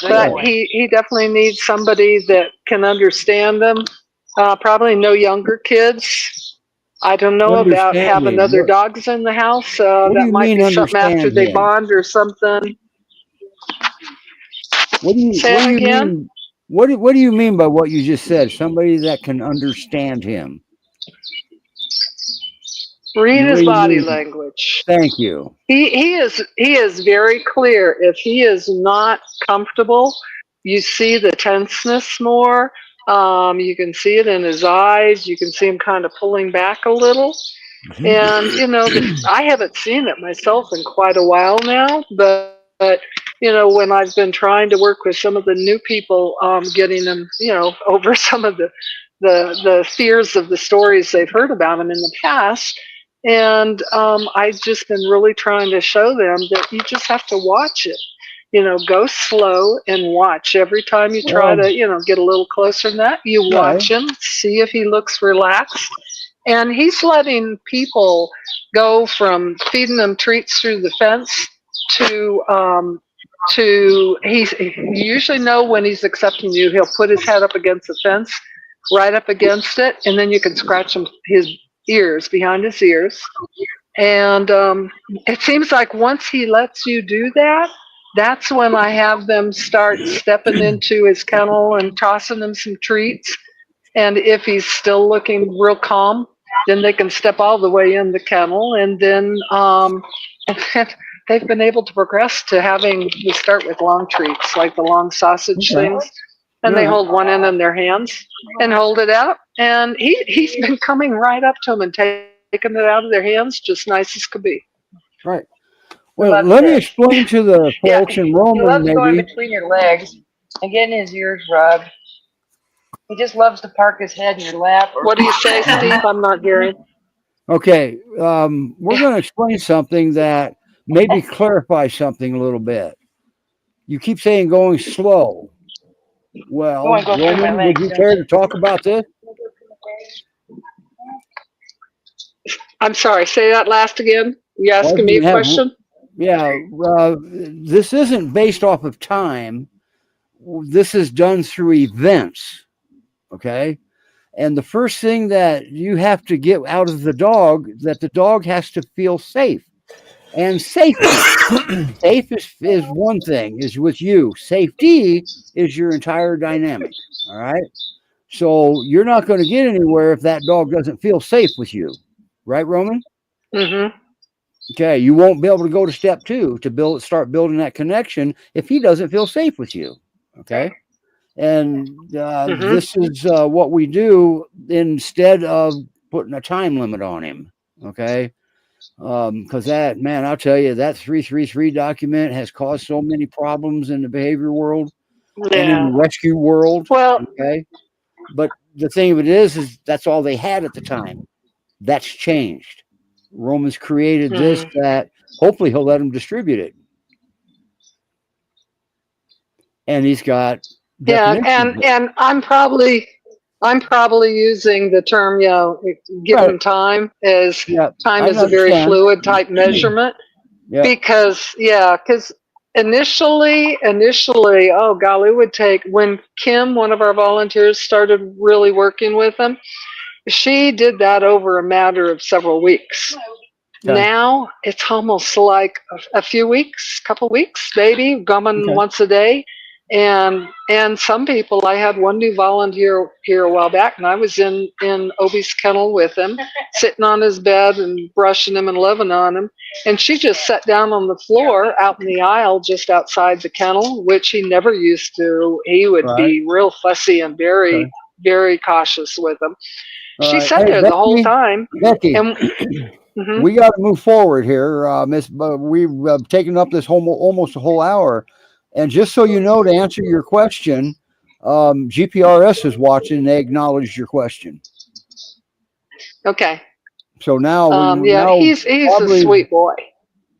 But he definitely needs somebody that can understand them. Probably no younger kids. I don't know about having other dogs in the house. That might be something after they bond or something. What do you mean? What do you mean by what you just said? Somebody that can understand him. Read his body language. Thank you. He is very clear. If he is not comfortable, you see the tenseness more. You can see it in his eyes. You can see him kind of pulling back a little. And, I haven't seen it myself in quite a while now, but when I've been trying to work with some of the new people, getting them, over some of the fears of the stories they've heard about him in the past. And I've just been really trying to show them that you just have to watch it. Go slow and watch. Every time you try to, get a little closer than that, you watch him, see if he looks relaxed. And he's letting people go from feeding them treats through the fence to you usually know when he's accepting you. He'll put his head up against the fence, right up against it, and then you can scratch his ears, behind his ears. And it seems like once he lets you do that, that's when I have them start stepping into his kennel and tossing him some treats. And if he's still looking real calm, then they can step all the way in the kennel. And then they've been able to progress to having, we start with long treats, like the long sausage things, and they hold one end in their hands and hold it out. And he's been coming right up to them and taking it out of their hands, just nice as could be. Right. Well, let me explain to the folks in Roman. He loves going maybe. between your legs and getting his ears rubbed. He just loves to park his head in your lap. What do you say, Steve? I'm not hearing. Okay, we're going to explain something that maybe clarify something a little bit. You keep saying going slow. Well, Roman, would you care to talk about this? I'm sorry, say that last again. You asking me a question? Yeah, this isn't based off of time. This is done through events, okay? And the first thing that you have to get out of the dog, that the dog has to feel safe. And safety. Safe is one thing, is with you. Safety is your entire dynamic, all right? So you're not going to get anywhere if that dog doesn't feel safe with you. Right, Roman? Mm-hmm. Okay, you won't be able to go to step 2 to start building that connection if he doesn't feel safe with you. Okay, and this is what we do instead of putting a time limit on him. Okay, because that, man, I'll tell you, that 333 document has caused so many problems in the behavior world and in the rescue world. Well, okay, but the thing of it is that's all they had at the time. That's changed. Roman's created this that hopefully he'll let him distribute it. And he's got and I'm probably using the term, give him time, as time is a very fluid type measurement. Because initially, oh golly, it would take, when Kim, one of our volunteers, started really working with him, she did that over a matter of several weeks. Now it's almost like a few weeks, couple weeks, maybe, coming once a day. And some people, I had one new volunteer here a while back, and I was in Obie's kennel with him, sitting on his bed and brushing him and loving on him. And she just sat down on the floor out in the aisle just outside the kennel, which he never used to. He would be real fussy and very, very cautious with him. She sat there the whole time. Becky, and, we got to move forward here, Miss. We've taken up this almost a whole hour. And just so you know, to answer your question, GPRS is watching. They acknowledged your question. Okay. So now, he's a sweet boy.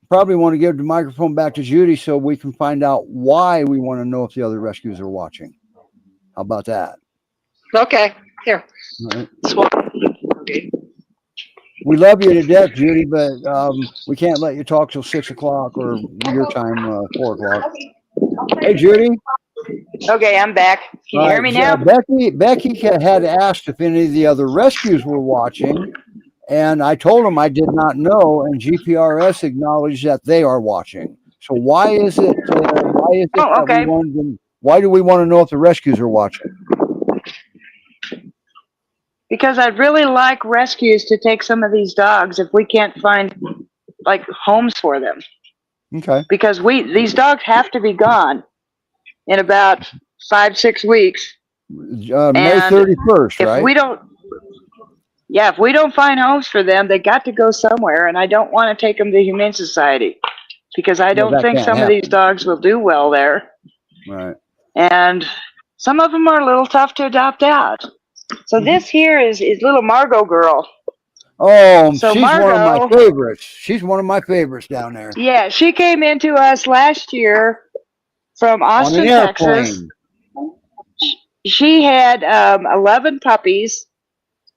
Probably want to give the microphone back to Judy so we can find out why we want to know if the other rescues are watching. How about that? Okay. Here. Right. Okay. We love you to death, Judy, but we can't let you talk till 6 o'clock or your time, 4 o'clock. Hey, Judy. Okay, I'm back. Can you hear me now? Becky had asked if any of the other rescues were watching, and I told them I did not know, and GPRS acknowledged that they are watching. So why is it? Why do we want to know if the rescues are watching? Because I'd really like rescues to take some of these dogs if we can't find like homes for them. Okay. Because these dogs have to be gone in about 5-6 weeks. May 31st, right? If we don't find homes for them, they got to go somewhere, and I don't want to take them to the Humane Society because I don't think some of these dogs will do well there. Right. And some of them are a little tough to adopt out. So this here is little Margo girl. Oh, so she's Margo, one of my favorites. She's one of my favorites down there. Yeah, she came into us last year from Austin, Texas. She had 11 puppies,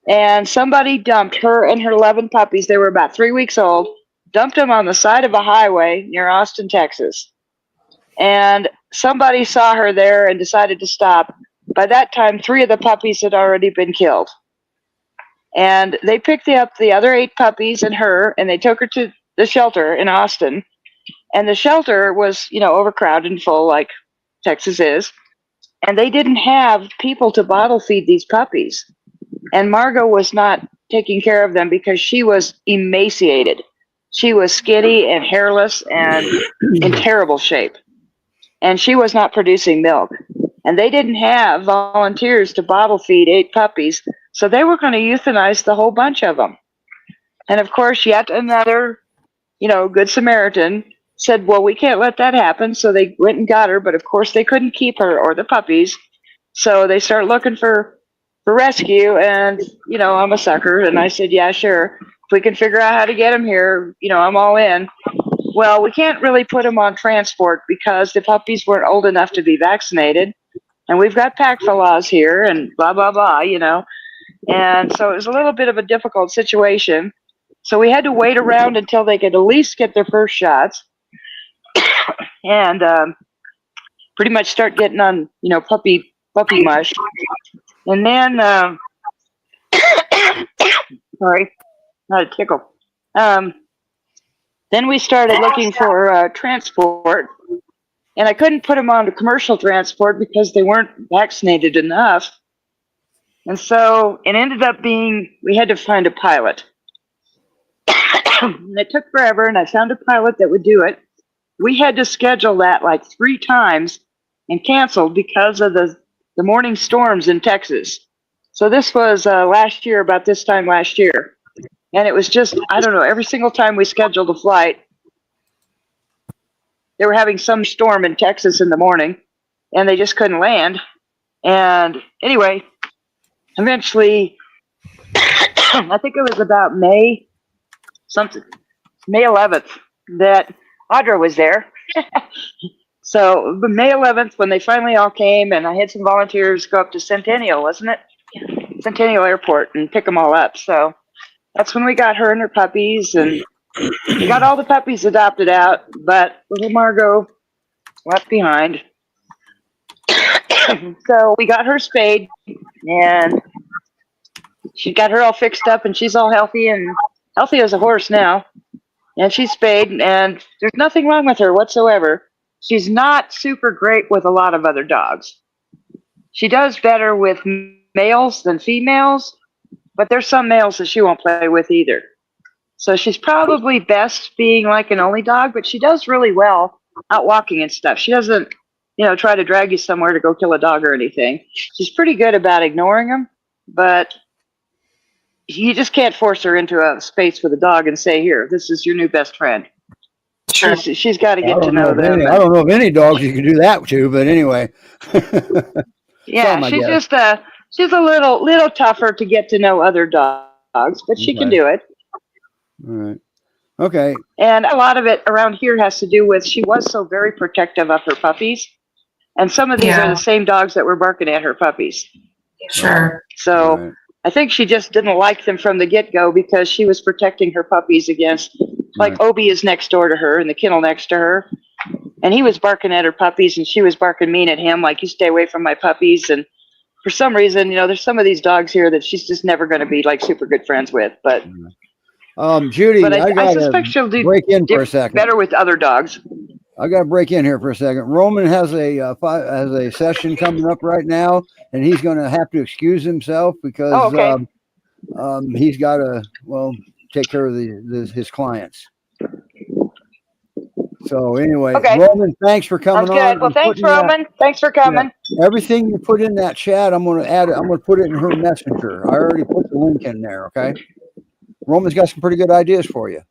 and somebody dumped her and her 11 puppies. They were about 3 weeks old. Dumped them on the side of a highway near Austin, Texas. And somebody saw her there and decided to stop. By that time, 3 of the puppies had already been killed. And they picked up the other 8 puppies and her, and they took her to the shelter in Austin. And the shelter was, overcrowded and full like Texas is. And they didn't have people to bottle feed these puppies. And Margo was not taking care of them because she was emaciated. She was skinny and hairless and in terrible shape. And she was not producing milk. And they didn't have volunteers to bottle feed 8 puppies, so they were going to euthanize the whole bunch of them. And of course, yet another, good Samaritan said, well, we can't let that happen. So they went and got her, but of course they couldn't keep her or the puppies. So they started looking for rescue, and, I'm a sucker. And I said, yeah, sure. If we can figure out how to get them here, I'm all in. Well, we can't really put them on transport because the puppies weren't old enough to be vaccinated. And we've got PACFA laws here and blah, blah, blah, And so it was a little bit of a difficult situation. So we had to wait around until they could at least get their first shots and pretty much start getting on, puppy mush. And then, sorry, not a tickle. Then we started looking for transport. And I couldn't put them on to commercial transport because they weren't vaccinated enough. And so it ended up being, we had to find a pilot. And it took forever, and I found a pilot that would do it. We had to schedule that like 3 times and canceled because of the morning storms in Texas. So this was last year, about this time last year. And it was just, I don't know, every single time we scheduled a flight, they were having some storm in Texas in the morning, and they just couldn't land. And anyway, eventually, I think it was about May 11th, that Audra was there. So May 11th, when they finally all came, and I had some volunteers go up to Centennial, wasn't it? Yeah. Centennial Airport, and pick them all up. So that's when we got her and her puppies, and we got all the puppies adopted out, but little Margo left behind. So we got her spayed, and she got her all fixed up, and she's all healthy as a horse now. And she's spayed, and there's nothing wrong with her whatsoever. She's not super great with a lot of other dogs. She does better with males than females, but there's some males that she won't play with either. So she's probably best being like an only dog, but she does really well out walking and stuff. She doesn't, try to drag you somewhere to go kill a dog or anything. She's pretty good about ignoring them, but you just can't force her into a space with a dog and say, here, this is your new best friend. Sure. She's got to get to know them. I don't know of any dogs you can do that to, but anyway. Yeah, she's a little tougher to get to know other dogs, but she can do it. All right. Okay. And a lot of it around here has to do with she was so very protective of her puppies. And some of these are the same dogs that were barking at her puppies. Sure. So I think she just didn't like them from the get-go because she was protecting her puppies against, like Odie is next door to her in the kennel next to her. And he was barking at her puppies, and she was barking mean at him, like, you stay away from my puppies. And for some reason, there's some of these dogs here that she's just never going to be like super good friends with. But Judy, but I suspect she'll do break in for a second. Better with other dogs. I got to break in here for a second. Roman has a session coming up right now, and he's going to have to excuse himself because he's got to take care of his clients. So anyway, Roman, thanks for coming on. Good. Well, thanks, Roman. Thanks for coming. Everything you put in that chat, I'm going to add it. I'm going to put it in her messenger. I already put the link in there. Okay. Roman's got some pretty good ideas for you.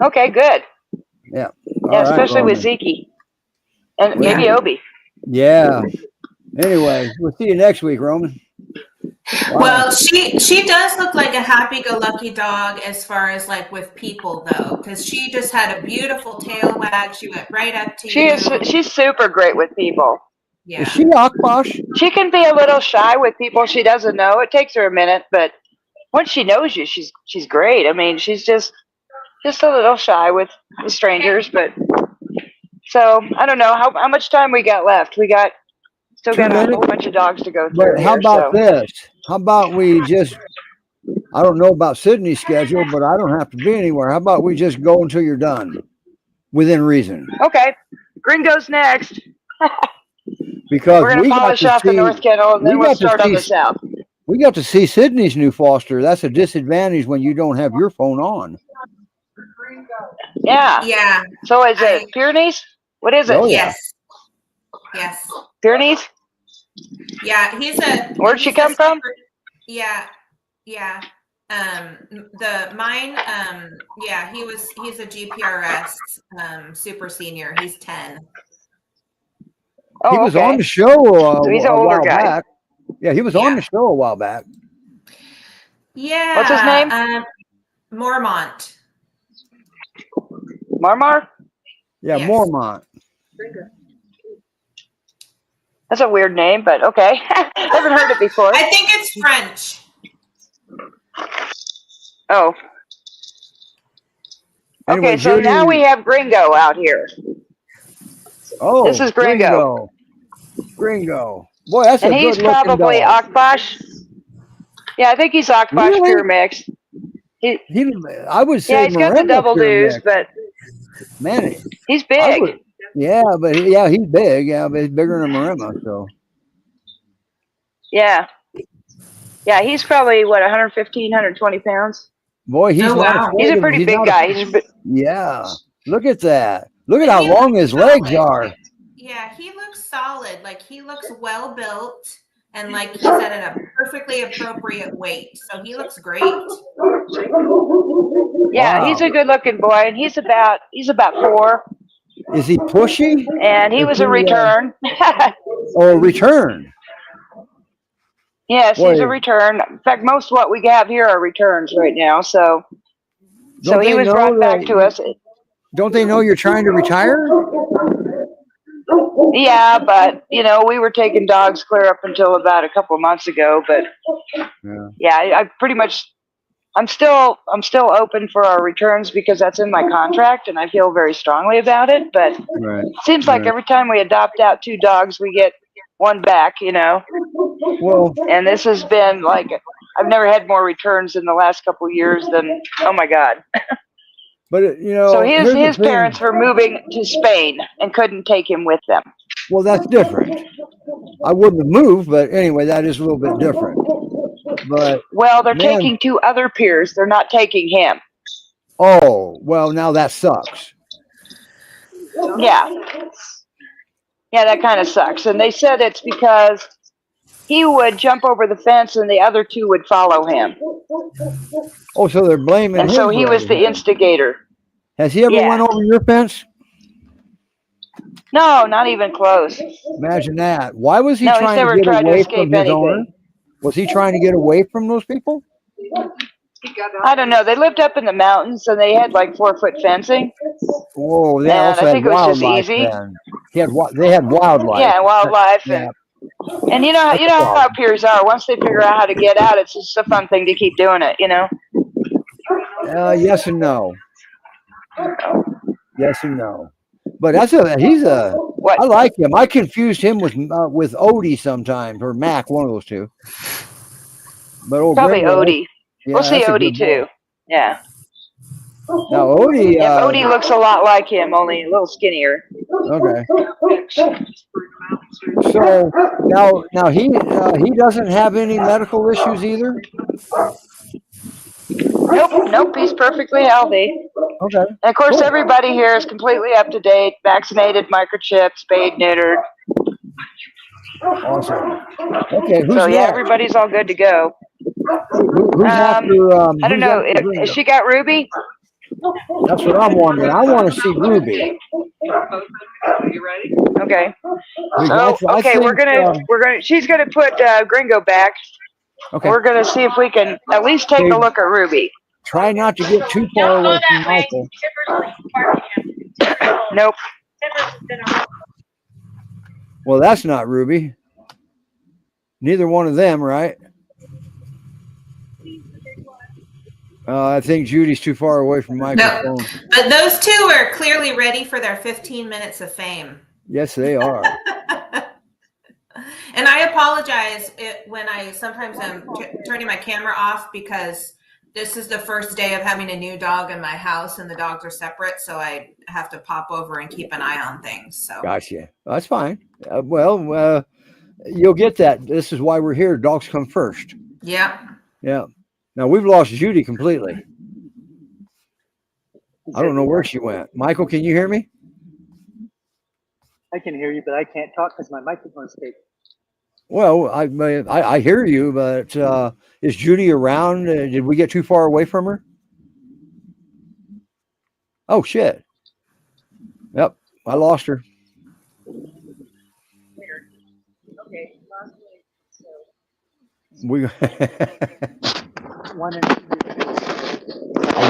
Okay, good. Yeah. Yeah, especially with Zeke and maybe Odie. Yeah. Anyway, we'll see you next week, Roman. Wow. Well, she does look like a happy-go-lucky dog as far as like with people though, because she just had a beautiful tail wag. She went right up to you. She's super great with people. Yeah. Is she Akbash? She can be a little shy with people she doesn't know. It takes her a minute, but once she knows you, she's great. I mean, she's just a little shy with strangers, but so I don't know how much time we got left. We still got a whole bunch of dogs to go through. But how about this? How about we just, I don't know about Sydney's schedule, but I don't have to be anywhere. How about we just go until you're done within reason? Okay. Gringo's next. Because we're going to polish off the North Kennel, and then we'll start on the South. We got to see Sydney's new foster. That's a disadvantage when you don't have your phone on. Yeah. Yeah. So is it Pyrenees? What is it? Oh, yeah. Yes. Pyrenees? Yeah. Where'd she come from? Yeah. Yeah. Mine, yeah, he's a GPRS, super senior. He's 10. Oh, he was okay. on the show So he's an a older while guy. back. Yeah, he was on the show a while back. Yeah. What's his name? Mormont. Marmar? Yeah, Yes. Mormont. That's a weird name, but okay. Haven't heard it before. I think it's French. Oh. Anyway, Okay, so Judy, now we have Gringo out here. Oh, This is Gringo. Gringo. Boy, that's And a he's good looking probably dog. Akbash. Yeah, I think he's Akbash Really? pure mix. I would say Yeah, he's got the Maremma double pure dues, mix. but Man, he's I big. would, yeah, but he's big. Yeah, but he's bigger than Maremma. So Yeah. Yeah, he's probably, 115, 120 pounds? boy, he's Oh, not wow. afraid He's a of- pretty he's big not guy. Yeah, look at that. Look at And how he long looks his legs solid. are. Yeah, he looks solid. Like he looks well built and like he's at a perfectly appropriate weight. So he looks great. Yeah, Wow. he's a good looking boy, and he's about 4, Is he pushy and he was a return. or return? Yes, he's Boy. a return. In fact, most of what we have here are returns right now. So Don't he they was know brought back that- to us. Don't they know you're trying to retire? Yeah, but we were taking dogs clear up until about a couple of months ago. But yeah, I pretty much, I'm still open for our returns because that's in my contract, and I feel very strongly about it. But it seems like every time we adopt out 2 dogs, we get one back. Well, And this has been like, I've never had more returns in the last couple of years than, oh my God. but So here's the his thing. parents were moving to Spain and couldn't take him with them. Well, that's different. I wouldn't have moved, but anyway, that is a little bit different. But Well, they're Man. taking 2 other peers. They're not taking him. oh, well, now that sucks. Yeah. Yeah, that kind of sucks. And they said it's because he would jump over the fence and the other 2 would follow him. Oh, so they're blaming And him. so he was the instigator. Has he ever Yeah. went over your fence? No, not even close. Imagine that. Why was he No, he's trying never to get tried to away escape from his anything. owner? Was he trying to get away from those people? I don't know. They lived up in the mountains and they had like 4-foot fencing. Whoa, they And also I had think it was just wildlife easy. then. They had wildlife. Yeah, wildlife. Yeah. And you know how peers are. Once they figure out how to get out, it's just a fun thing to keep doing it, Yes and no. Yes and no. But I like him. I confused him with Odie sometimes, or Mac, one of those 2. But Probably Gringo, Odie. yeah, We'll see that's a Odie good too. boy. Yeah. Now Odie. Yeah, Odie looks a lot like him, only a little skinnier. Okay. So now he doesn't have any medical issues either. Nope, he's perfectly healthy. Okay. And of course, Cool. everybody here is completely up to date, vaccinated, microchipped, spayed, neutered. Awesome. Okay. Who's So yeah, next? everybody's all good to go. Who's after? I don't who's know. after Gringo? Has she got Ruby? That's what I'm wondering. I want to see Ruby. You ready? Okay. Because So I okay, think, we're gonna. She's gonna put Gringo back. Okay. We're gonna see if we can at least take a look at Ruby. Try not to get too far away from Michael. Nope. Well, that's not Ruby. Neither one of them, right? I think Judy's too far away from Michael's No, phone. but those 2 are clearly ready for their 15 minutes of fame. Yes, they are. And I apologize when I sometimes am turning my camera off because this is the first day of having a new dog in my house and the dogs are separate. So I have to pop over and keep an eye on things. So Gotcha. That's fine. You'll get that. This is why we're here. Dogs come first. yeah. Yeah. Now we've lost Judy completely. I don't know where she went. Michael, can you hear me? I can hear you, but I can't talk because my microphone's taken. Well, I hear you, but is Judy around? Did we get too far away from her? Oh, shit. Yep, I lost her. Okay. We. One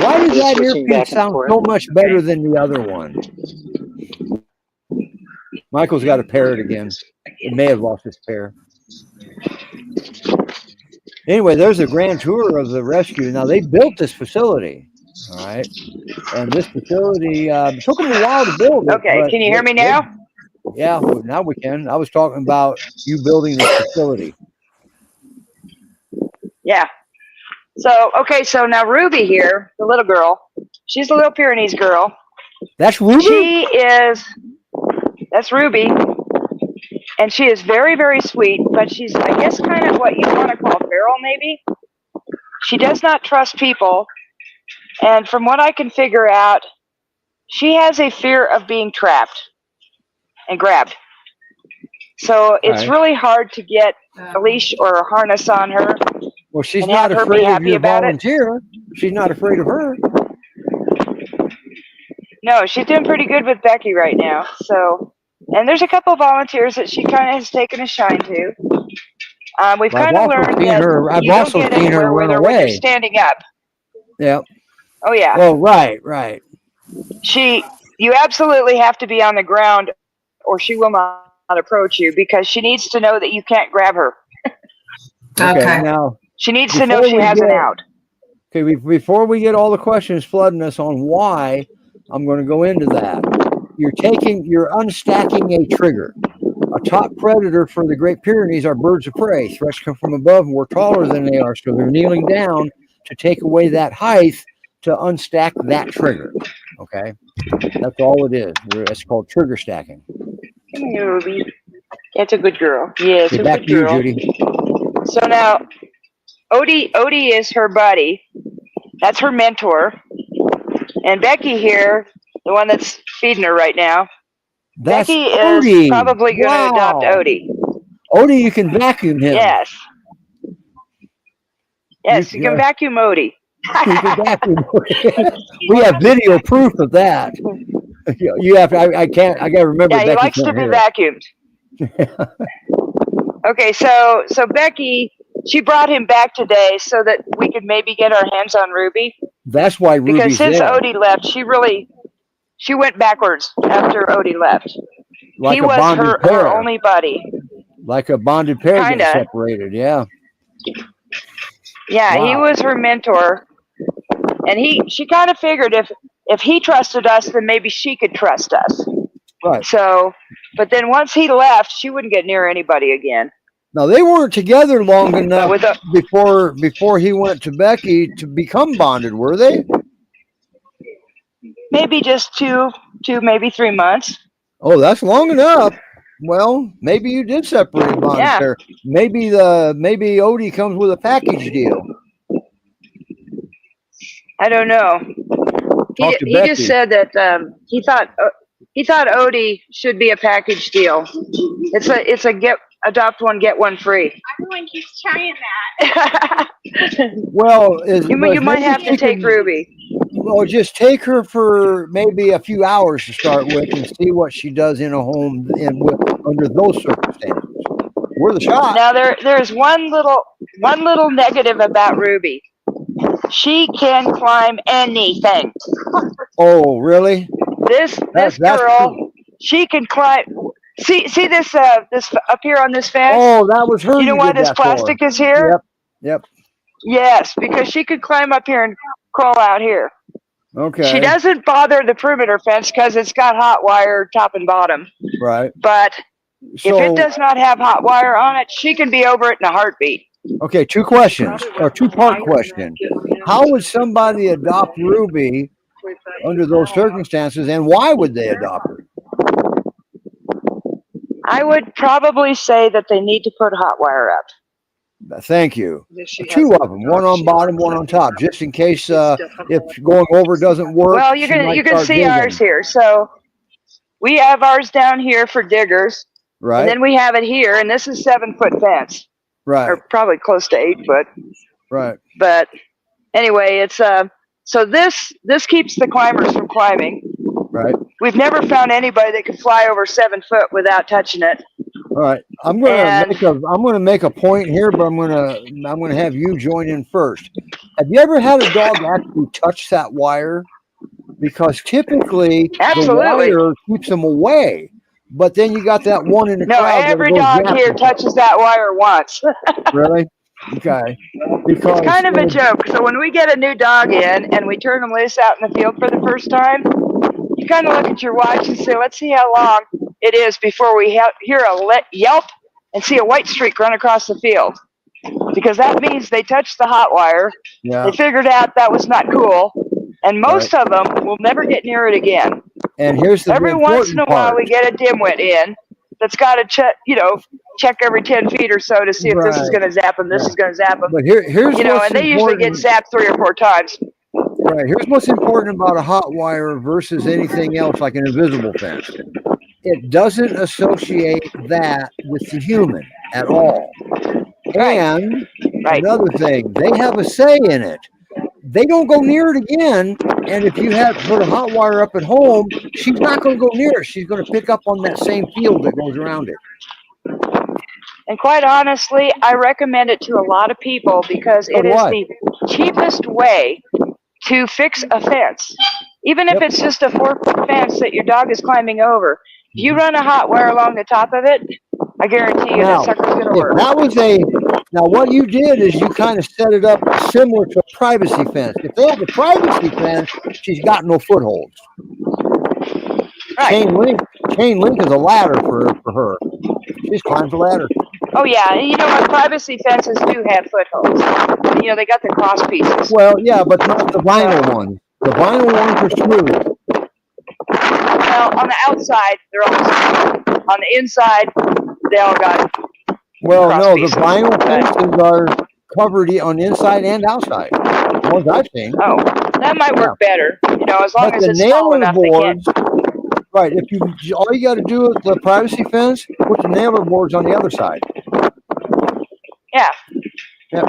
Why does that switching back earpiece and sound forth. so much better than the other one? Michael's got a parrot again. It may have lost his pair. Anyway, there's a grand tour of the rescue. Now, they built this facility, all right? And this facility took them a while to build it. Okay, can you hear me now? Yeah, well, now we can. I was talking about you building this facility. Yeah. So, okay, so now Ruby here, the little girl, she's a little Pyrenees girl. That's Ruby? That's Ruby. And she is very, very sweet, but she's, I guess, kind of what you want to call feral, maybe. She does not trust people. And from what I can figure out, she has a fear of being trapped and grabbed. So it's really hard to get a leash or a harness on her. Well, she's not afraid of your volunteer. She's not afraid of her. No, she's doing pretty good with Becky right now. So, and there's a couple of volunteers that she kind of has taken a shine to. We've kind of learned that I've also seen her run away. When they're standing up. Yeah. Oh yeah. Oh right. You absolutely have to be on the ground, or she will not approach you because she needs to know that you can't grab her. Okay. Now she needs to know she has an out. Okay, before we get all the questions flooding us on why, I'm going to go into that. You're unstacking a trigger. A top predator for the Great Pyrenees are birds of prey. Threats come from above and we're taller than they are, so they're kneeling down to take away that height to unstack that trigger. Okay, that's all it is. It's called trigger stacking. Come here, Ruby. That's a good girl. Yeah, it's a back good to you, girl. Judy. So now, Odie is her buddy. That's her mentor. And Becky here, the one that's feeding her right now. That's Becky Odie. is probably going to adopt Odie. Odie, you can vacuum him. Yes. Yes, you can vacuum Odie. You can vacuum Odie. We have video proof of that. You have to, I got to remember. Yeah, he likes to be vacuumed. Okay, so Becky, she brought him back today so that we could maybe get our hands on Ruby. That's why Ruby's because since there. Odie left, she went backwards after Odie left. Like he a was her only buddy. Like a bonded pair getting separated, yeah. Yeah, He was her mentor. And she kind of figured if he trusted us, then maybe she could trust us. Right. So, but then once he left, she wouldn't get near anybody again. Now they weren't together long enough before he went to Becky to become bonded, were they? Maybe just two, maybe 3 months. Oh, that's long enough. Well, maybe you did separate bonded pair. Maybe Odie comes with a package deal. I don't know. He just said that he thought Odie should be a package deal. It's a adopt one, get one free. Everyone keeps trying that. Well, you might have to take Ruby. Well, just take her for maybe a few hours to start with and see what she does in a home under those circumstances. Worth a shot. Now there's one little negative about Ruby. She can climb anything. Oh, really? This girl, she can climb. See this up here on this fence? Oh, that was her. You know why this plastic is here? Yep. Yes, because she could climb up here and crawl out here. Okay. She doesn't bother the perimeter fence because it's got hot wire top and bottom. Right. But if it does not have hot wire on it, she can be over it in a heartbeat. Okay, two questions, or two-part question. How would somebody adopt Ruby under those circumstances, and why would they adopt her? I would probably say that they need to put hot wire up. Thank you. Yes, she has Two a of them, one on she bottom, likes one that on top, picture. just in case She's definitely if going over doesn't work. Well, you can see ours here. So we have ours down here for diggers, Right. and then we have it here, and this is 7-foot fence, Right. or probably close to 8 foot. Right. But anyway, it's so this keeps the climbers from climbing. Right. We've never found anybody that can fly over 7 foot without touching it. All right. I'm gonna make a point here, but I'm gonna have you join in first. Have you ever had a dog actually touch that wire? Because typically Absolutely. the wire keeps them away, but then you got that one in the No, crowd. every dog here touches that wire once. Really? Okay. Because it's kind of a joke. So when we get a new dog in and we turn them loose out in the field for the first time, you kind of look at your watch and say, let's see how long it is before we hear a yelp and see a white streak run across the field. Because that means they touched the hot wire. Yeah. They figured out that was not cool. And most of them will never get near it again. And here's the every once in a while we get a dimwit in that's got to check every 10 feet or so to see if this is going to zap them, this is going to zap them. But here's and they usually get zapped 3 or 4 times. Right. Here's what's important about a hot wire versus anything else like an invisible fence. It doesn't associate that with the human at all. And another thing, they have a say in it. They don't go near it again. And if you have put a hot wire up at home, she's not going to go near it. She's going to pick up on that same field that goes around it. And quite honestly, I recommend it to a lot of people because it is the cheapest way to fix a fence. Even if it's just a 4-foot fence that your dog is climbing over, if you run a hot wire along the top of it, I guarantee you that sucker's going to work. Now what you did is you kind of set it up similar to a privacy fence. If they have a privacy fence, she's got no footholds. Right. Chain link is a ladder for her. She's climbed the ladder. Oh yeah, and what, privacy fences do have footholds. They got the cross pieces. Well, yeah, but not the vinyl ones. The vinyl ones are smooth. Well, on the outside, they're all smooth. On the inside, they all got. Well, no, the vinyl fences are covered on the inside and outside. The ones I've seen. Oh, that might work better. As long as it's small enough they can. Right. All you got to do with the privacy fence, put the nailer boards on the other side. Yeah. Yep.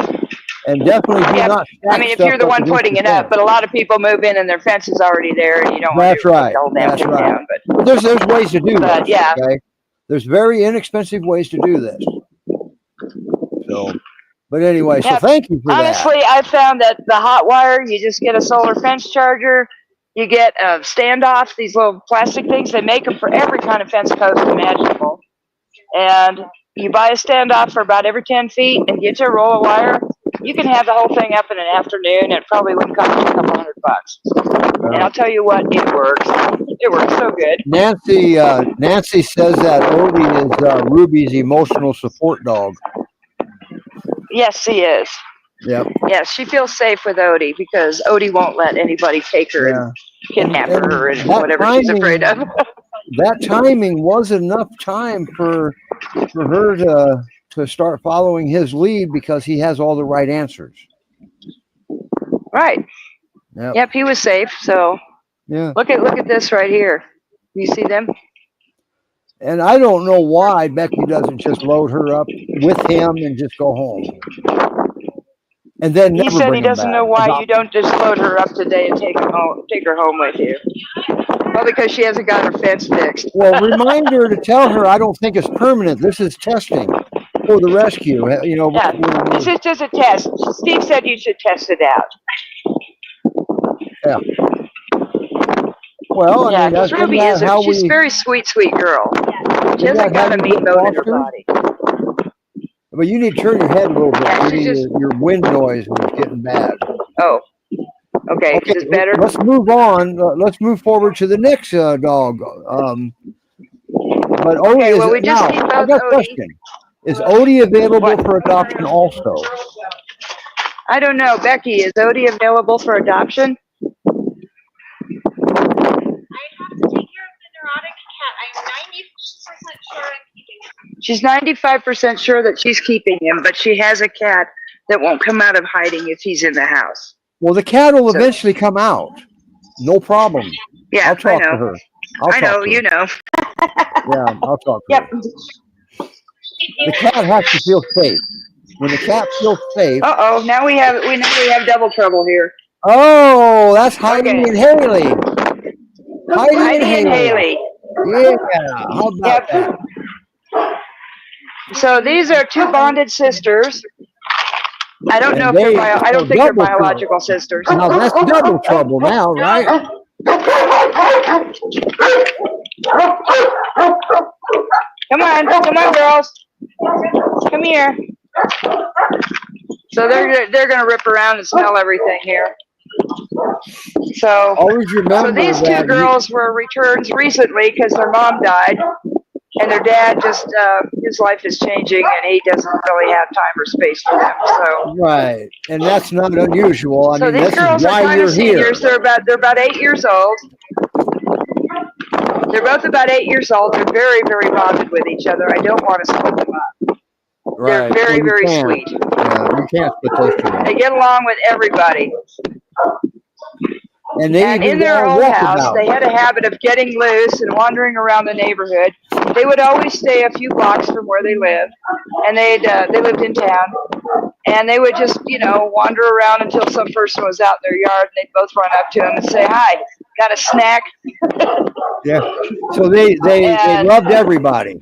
And definitely do not. I mean, if you're the one putting it up, but a lot of people move in and their fence is already there, and you don't want to put the whole damn thing down. But there's ways to do that. Yeah. Okay? There's very inexpensive ways to do this. So, but anyway, so thank you for that. Honestly, I found that the hot wire, you just get a solar fence charger, you get a standoff, these little plastic things. They make them for every kind of fence post imaginable. And you buy a standoff for about every 10 feet and get your roll of wire. You can have the whole thing up in an afternoon, and it probably wouldn't cost you a couple $100. And I'll tell you what, it works. It works so good. Nancy says that Odie is Ruby's emotional support dog. Yes, he is. Yep. Yes, she feels safe with Odie because Odie won't let anybody take her and kidnap her and whatever she's afraid of. That timing was enough time for her to start following his lead because he has all the right answers. Right. Yep, he was safe. So look at this right here. You see them? And I don't know why Becky doesn't just load her up with him and just go home. And then he said he doesn't know why you don't just load her up today and take her home with you. Well, because she hasn't got her fence fixed. Well, remind her to tell her I don't think it's permanent. This is testing for the rescue. This is just a test. Steve said you should test it out. Yeah. Well, I mean, because Ruby she's a very sweet girl. She hasn't got a mean bone in her body. But you need to turn your head a little bit. Your wind noise is getting bad. Oh. Okay. Is this better? Let's move on. Let's move forward to the next dog. But Odie I got a question. Is Odie available for adoption also? I don't know. Becky, is Odie available for adoption? I have to take care of the neurotic cat. I'm 90% sure I'm keeping him. She's 95% sure that she's keeping him, but she has a cat that won't come out of hiding if he's in the house. Well, the cat will eventually come out. No problem. Yeah, I'll talk I know. to her. I know, you know. Yeah, I'll talk to Yep. her. The cat has to feel safe. When the cat feels safe. Uh-oh, now we have double trouble here. Oh, that's Heidi and Haley. Heidi and Haley. Yeah, how about that? So these are two bonded sisters. I don't know if I don't think they're biological sisters. Now that's double trouble now, right? Come on, girls. Come here. So they're gonna rip around and smell everything here. So always remember these two girls were returns recently because their mom died, and their dad just his life is changing, and he doesn't really have time or space for them. So right, and that's not unusual. I so mean, these this girls is are why kind you're of here. seniors. They're about 8 years old. They're both about 8 years old. They're very, very bonded with each other. I don't want to split them up. Right. They're very, well, very can't. sweet. Yeah, you can't split those two up. They get along with everybody. And in their old house, they had a habit of getting loose and wandering around the neighborhood. They would always stay a few blocks from where they lived, and they lived in town. And they would just, wander around until some person was out in their yard, and they'd both run up to them and say, "Hi, got a snack?" Yeah. So they loved everybody.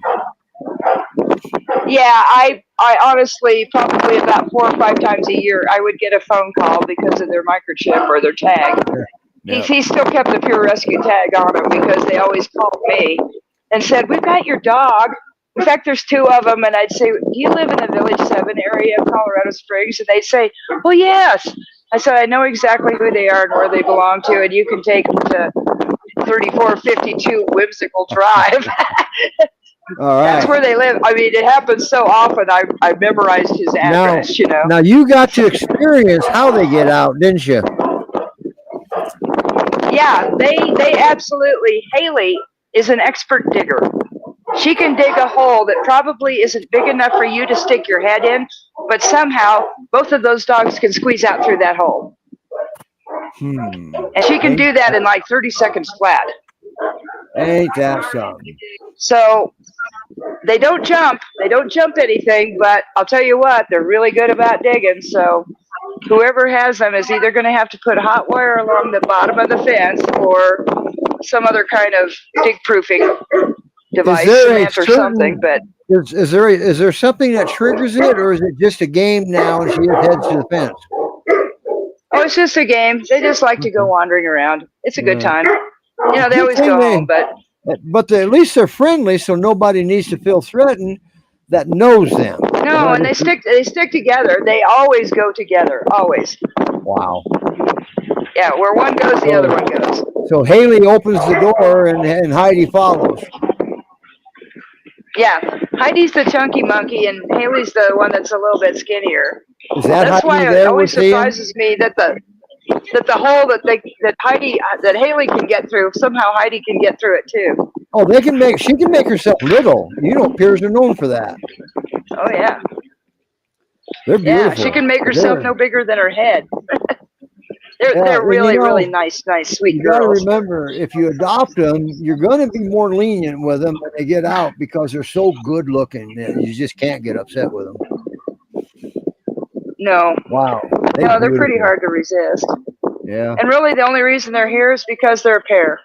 Yeah, I honestly, probably about 4 or 5 times a year, I would get a phone call because of their microchip or their tag. Yeah. He still kept the PYRescue tag on him because they always called me and said, "We've got your dog." In fact, there's 2 of them, and I'd say, "Do you live in the Village 7 area of Colorado Springs?" And they'd say, "Well, yes." I said, "I know exactly who they are and where they belong to, and you can take them to 3452 Whimsical Drive." All right. That's where they live. I mean, it happens so often. I memorized his address. Now you got to experience how they get out, didn't you? Yeah, they absolutely. Haley is an expert digger. She can dig a hole that probably isn't big enough for you to stick your head in, but somehow both of those dogs can squeeze out through that hole. And she can do that in like 30 seconds flat. Ain't that something? So they don't jump. They don't jump anything, but I'll tell you what, they're really good about digging. So whoever has them is either going to have to put hot wire along the bottom of the fence or some other kind of dig-proofing device, cement or something. But is there something that triggers it, or is it just a game now and she just heads to the fence? Oh, it's just a game. They just like to go wandering around. It's a good time. They always go home, but at least they're friendly, so nobody needs to feel threatened that knows them. No, and they stick together. They always go together, always. Wow. Yeah, where one goes, the other one goes. So Haley opens the door and Heidi follows. Yeah, Heidi's the chunky monkey, and Haley's the one that's a little bit skinnier. Is that That's Heidi why it there always with Ian? surprises me that the hole that Haley can get through, somehow Heidi can get through it too. Oh, she can make herself little. Piers are known for that. Oh yeah. They're beautiful. Yeah, she can make herself no bigger than her head. They're really, really nice, sweet girls. You gotta remember, if you adopt them, you're going to be more lenient with them when they get out because they're so good looking that you just can't get upset with them. No. Wow. They're pretty hard to resist. Yeah. And really, the only reason they're here is because they're a pair.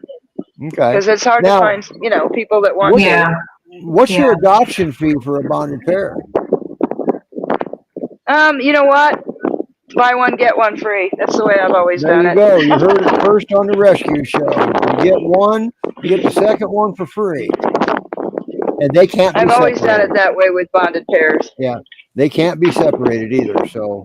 Okay. Because it's hard to find, people that want to. What's your adoption fee for a bonded pair? You know what? Buy one, get one free. That's the way I've always done it. There you go. You heard it first on the rescue show. You get one, you get the second one for free. And they can't be separated. I've always done it that way with bonded pairs. Yeah. They can't be separated either. So,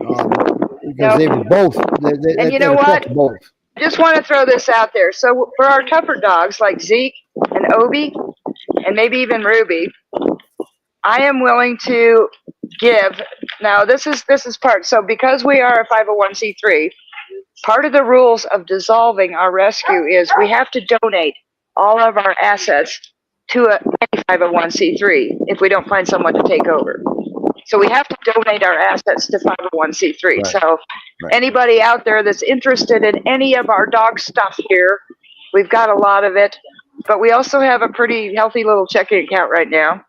because they were both. And you know what? Both. I just want to throw this out there. So for our tougher dogs like Zeke and Odie, and maybe even Ruby, I am willing to give. Now this is part. So because we are a 501c3, part of the rules of dissolving our rescue is we have to donate all of our assets to a 501c3 if we don't find someone to take over. So we have to donate our assets to 501c3. Right. So Right. anybody out there that's interested in any of our dog stuff here, we've got a lot of it, but we also have a pretty healthy little checking account right now.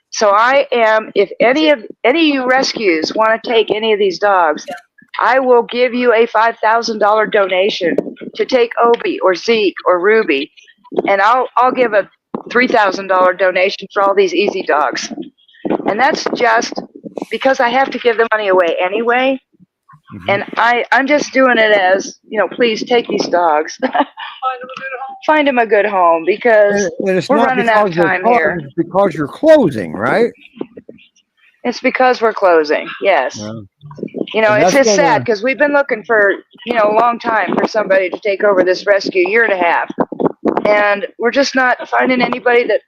So I am, if any of you rescues want to take any of these dogs, I will give you a $5,000 donation to take Obi or Zeke or Ruby, and I'll give a $3,000 donation for all these easy dogs. And that's just because I have to give the money away anyway. Mhm. And I'm just doing it as, please take these dogs. Find them a good home, because And it's we're not running out of because time here. it's because you're closing, right? It's because we're closing, yes. Yeah. It's just sad because we've been looking for, a long time for somebody to take over this rescue, year and a half. And we're just not finding anybody that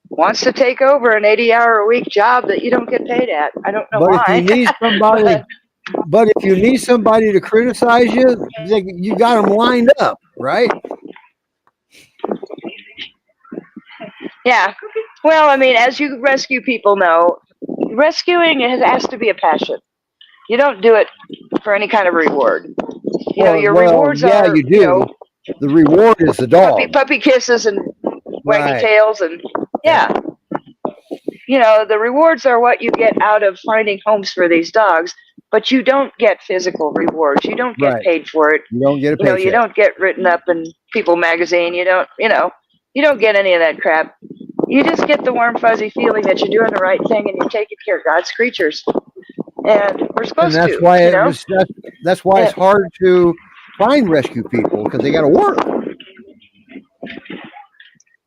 wants to take over an 80-hour-a-week job that you don't get paid at. I don't know why. If you need somebody, but if you need somebody to criticize you, you got them lined up, right? Yeah. Well, as you rescue people know, rescuing has to be a passion. You don't do it for any kind of reward. Your rewards are, you do. The reward is the dog. puppy kisses and waggy tails, and the rewards are what you get out of finding homes for these dogs, but you don't get physical rewards. You don't get paid for it. You don't get a paycheck. You don't get written up in People magazine. You don't get any of that crap. You just get the warm, fuzzy feeling that you're doing the right thing and you're taking care of God's creatures. And we're supposed and that's to. Why that's why it's hard to find rescue people, because they got to work.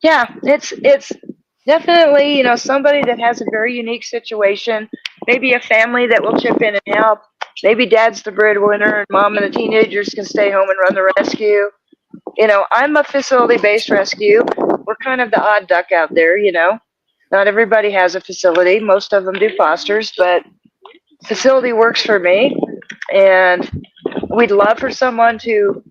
Yeah, it's definitely, somebody that has a very unique situation, maybe a family that will chip in and help. Maybe dad's the breadwinner and mom and the teenagers can stay home and run the rescue. I'm a facility-based rescue. We're kind of the odd duck out there, Not everybody has a facility. Most of them do fosters, but facility works for me. And we'd love for someone to,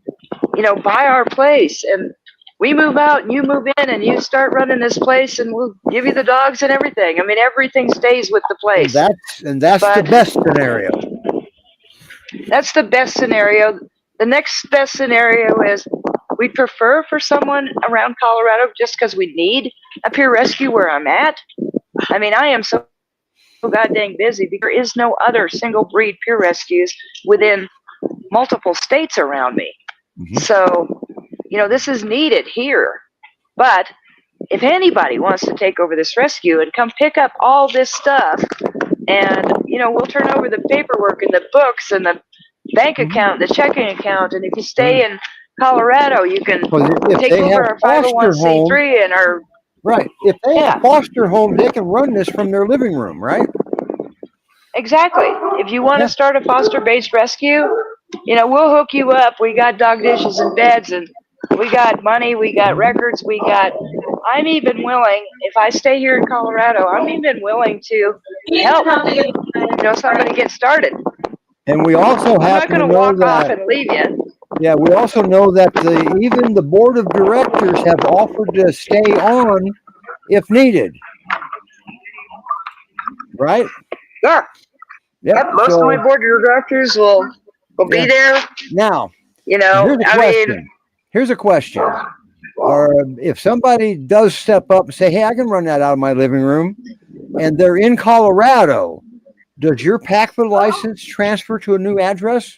buy our place, and we move out and you move in and you start running this place, and we'll give you the dogs and everything. Everything stays with the place. And that's the best scenario. That's the best scenario. The next best scenario is we'd prefer for someone around Colorado, just because we need a PYRescue where I'm at. I am so goddamn busy because there is no other single breed PYRescues within multiple states around me. Mm-hmm. So, this is needed here. But if anybody wants to take over this rescue and come pick up all this stuff, and, we'll turn over the paperwork and the books and the bank account, the checking account. And if you stay in Colorado, you can take over our 501c3 and our... Right. If they have foster homes, they can run this from their living room, right? Exactly. If you want to start a foster-based rescue, we'll hook you up. We got dog dishes and beds, and we got money, we got records, I'm even willing, if I stay here in Colorado, I'm even willing to help, somebody get started. And we also have to know that... I'm not going to walk off and leave you. Yeah, we also know that even the board of directors have offered to stay on if needed. Right? Yeah. Yep. Most of my board of directors will be there. Now, here's a question. Or if somebody does step up and say, hey, I can run that out of my living room, and they're in Colorado, does your PACFA license transfer to a new address?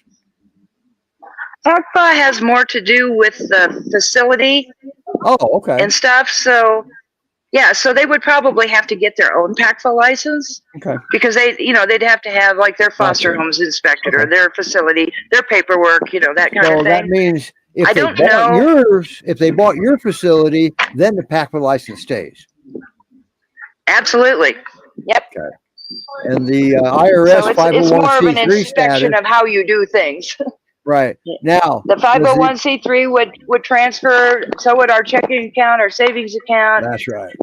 PACFA has more to do with the facility. Oh, okay. And stuff. So, so they would probably have to get their own PACFA license. Okay. Because they'd have to have like their foster homes inspected or their facility, their paperwork, that kind of thing. So that means if they bought your facility, then the PACFA license stays. Absolutely. Yep. Okay. And the IRS 501c3 it's more of an inspection of how you do things. Right. Now, the 501c3 would transfer, so would our checking account, our savings account. That's right.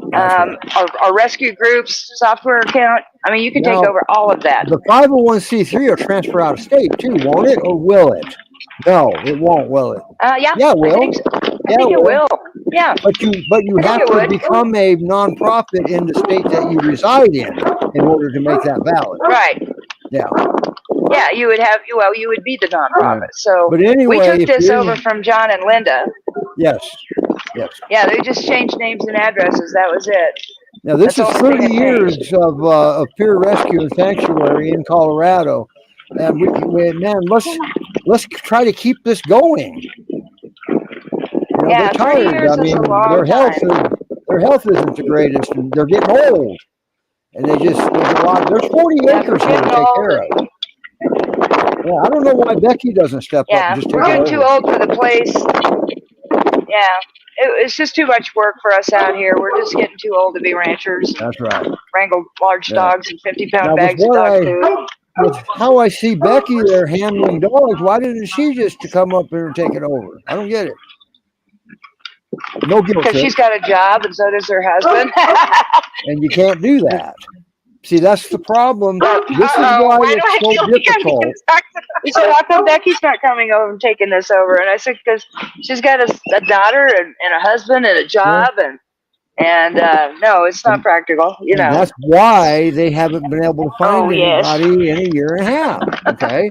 Our rescue groups software account. You can take over all of that. The 501c3 will transfer out of state too, won't it? Or will it? No, it won't, will it? Yeah, Yeah, it will. I think, I think it will. Yeah. But you I have think it to would. become a nonprofit in the state that you reside in order to make that valid. Right. Yeah. Yeah, you would have. Well, you would be the nonprofit. Yeah. So But anyway, we took if this you're- over from John and Linda. Yes. Yes. Yeah, they just changed names and addresses. That was it. Now this That's is all they 30 had years changed. of PYRescue and sanctuary in Colorado, and man, let's try to keep this going. Yeah, they're 30 tired. years I is mean, a long their health time. isn't the greatest, and they're getting old, and there's a lot. There's 40 Yeah, acres we're here to getting take old care and- of. Yeah, I don't know why Becky doesn't step up Yeah, and just we're take getting it too over. old for the place. Yeah, it's just too much work for us out here. We're just getting too old to be ranchers. That's right. Wrangle large Yeah. dogs and 50-pound Now, bags of dog food. with how I see Becky there handling dogs, why didn't she just to come up here and take it over? I don't get it. No guilt Because trip, she's got a job and so does her husband. and you can't do that. See, that's the problem. This is why Why do I it's feel so like I'm difficult. being talked about? He said, how come Becky's not coming over and taking this over? And I said, because she's got a daughter and a husband and a job. And no, it's not practical, you And know. that's why they haven't been able to find Oh, yes. anybody in a year and a half. Okay,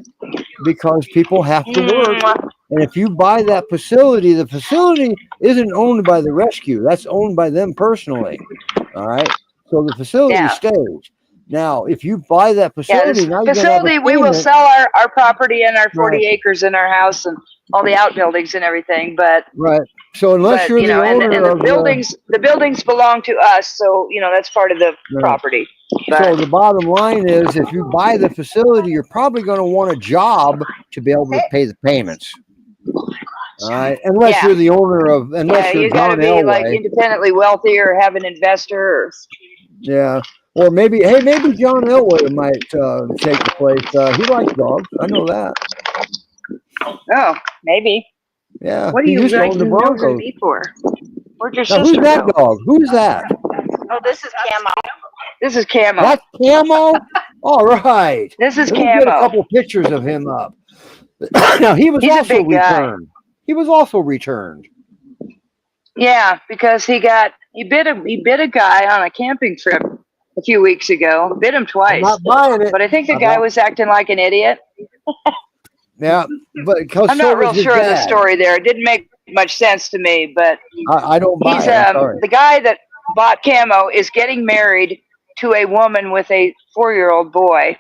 because people have to work. And if you buy that facility, the facility isn't owned by the rescue. That's owned by them personally. All right. So the facility Yeah. stays. Now, if you buy that Yeah, facility, this now you're facility, gonna we have a will payment. sell our property and our 40 Right. acres in our house and all the outbuildings and everything. But, Right. So unless you're you the know, owner and the of buildings belong to us. So, you know, that's part of the Right. property. so But, the bottom line is, if you buy the facility, you're probably going to want a job to be able to pay the payments. All right, unless Yeah. you're the owner of, unless yeah, you're you got to John be like Elway. independently wealthy or have an investor. Or, Yeah. Or maybe John Elway might take the place. He likes dogs. I know that. oh, maybe. Yeah. What are he you used to own writing the those and Broncos. me for? Where'd your Now, who's sister that go? dog? Who's that? Oh, this is Camo. This is Camo. That's Camo? All right. This is Let me get a Camo. couple pictures of him up. Now, he was He's a also big guy. returned. He was also returned. Yeah, because he bit a guy on a camping trip a few weeks ago. Bit him I'm twice. not buying it. But I think the I'm guy not- was acting like an idiot. Yeah, but because I'm not real sure of the story there. It didn't make much sense to me, but I don't buy he's it. I'm sorry. the guy that bought Camo is getting married to a woman with a 4-year-old boy.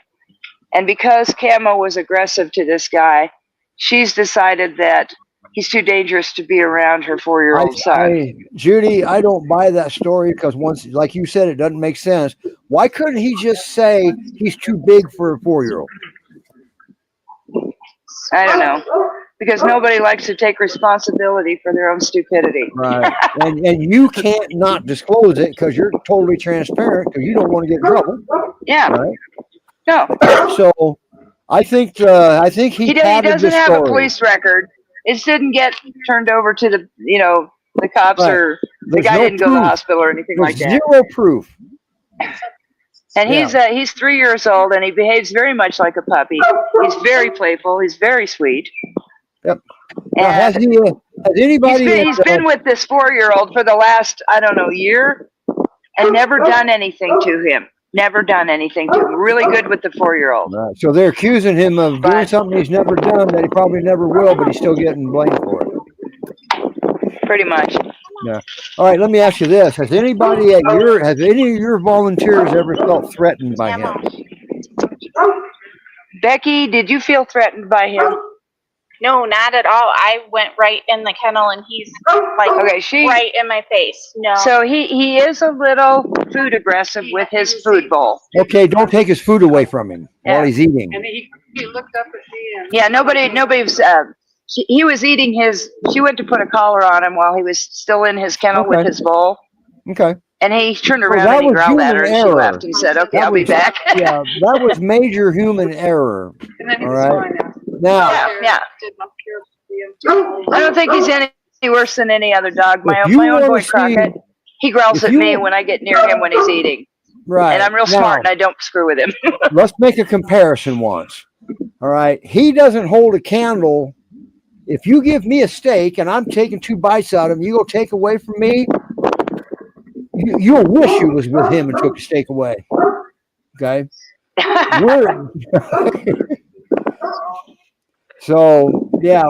And because Camo was aggressive to this guy, she's decided that he's too dangerous to be around her 4-year-old son. Judy, I don't buy that story because once, like you said, it doesn't make sense. Why couldn't he just say he's too big for a 4-year-old? I don't know. Because nobody likes to take responsibility for their own stupidity. Right. and you can't not disclose it because you're totally transparent because you don't want to get in trouble. Yeah. Right. No. So I think he padded doesn't the have a story. police record. It didn't get turned over to the cops Right. or the There's guy no didn't go to the proof. hospital or anything like There's that. zero proof. And he's 3 years old and he behaves very much like a puppy. He's very playful. He's very sweet. Yep. Now, has And anybody? he's been with this 4-year-old for the last, I don't know, year and never done anything to him. Never done anything to him. Really good with the 4-year-old. Right. So they're accusing him of doing But- something he's never done that he probably never will, but he's still getting blamed for it. Pretty much. Yeah. All right. Let me ask you this: has any of your volunteers ever felt threatened by him? Becky, did you feel threatened by him? No, not at all. I went right in the kennel and he's like Okay, right in my face. No. So he is a little food aggressive with his food bowl. Okay, don't take his food away from him while he's eating. And he looked up at me and Yeah, nobody was. He was eating his. She went to put a collar on him while he was still in his kennel with Okay. his bowl, Okay. and he turned Well, around that and he was growled at human her, and she error. left and said, "Okay, That I'll be was- back." Yeah, that was major human error. and then he All was right. fine after. Now, Yeah. Did not care to be I don't think he's any worse than any other dog. My If own you boy wanna see- Crockett, he growls if at you- me when I get near him when he's eating, right. and I'm real Now, smart and I don't screw with him. let's make a comparison once. All right. He doesn't hold a candle if you give me a steak and I'm taking 2 bites out of him, you go take away from me, you'll wish you was with him and took the steak away. Okay? So yeah,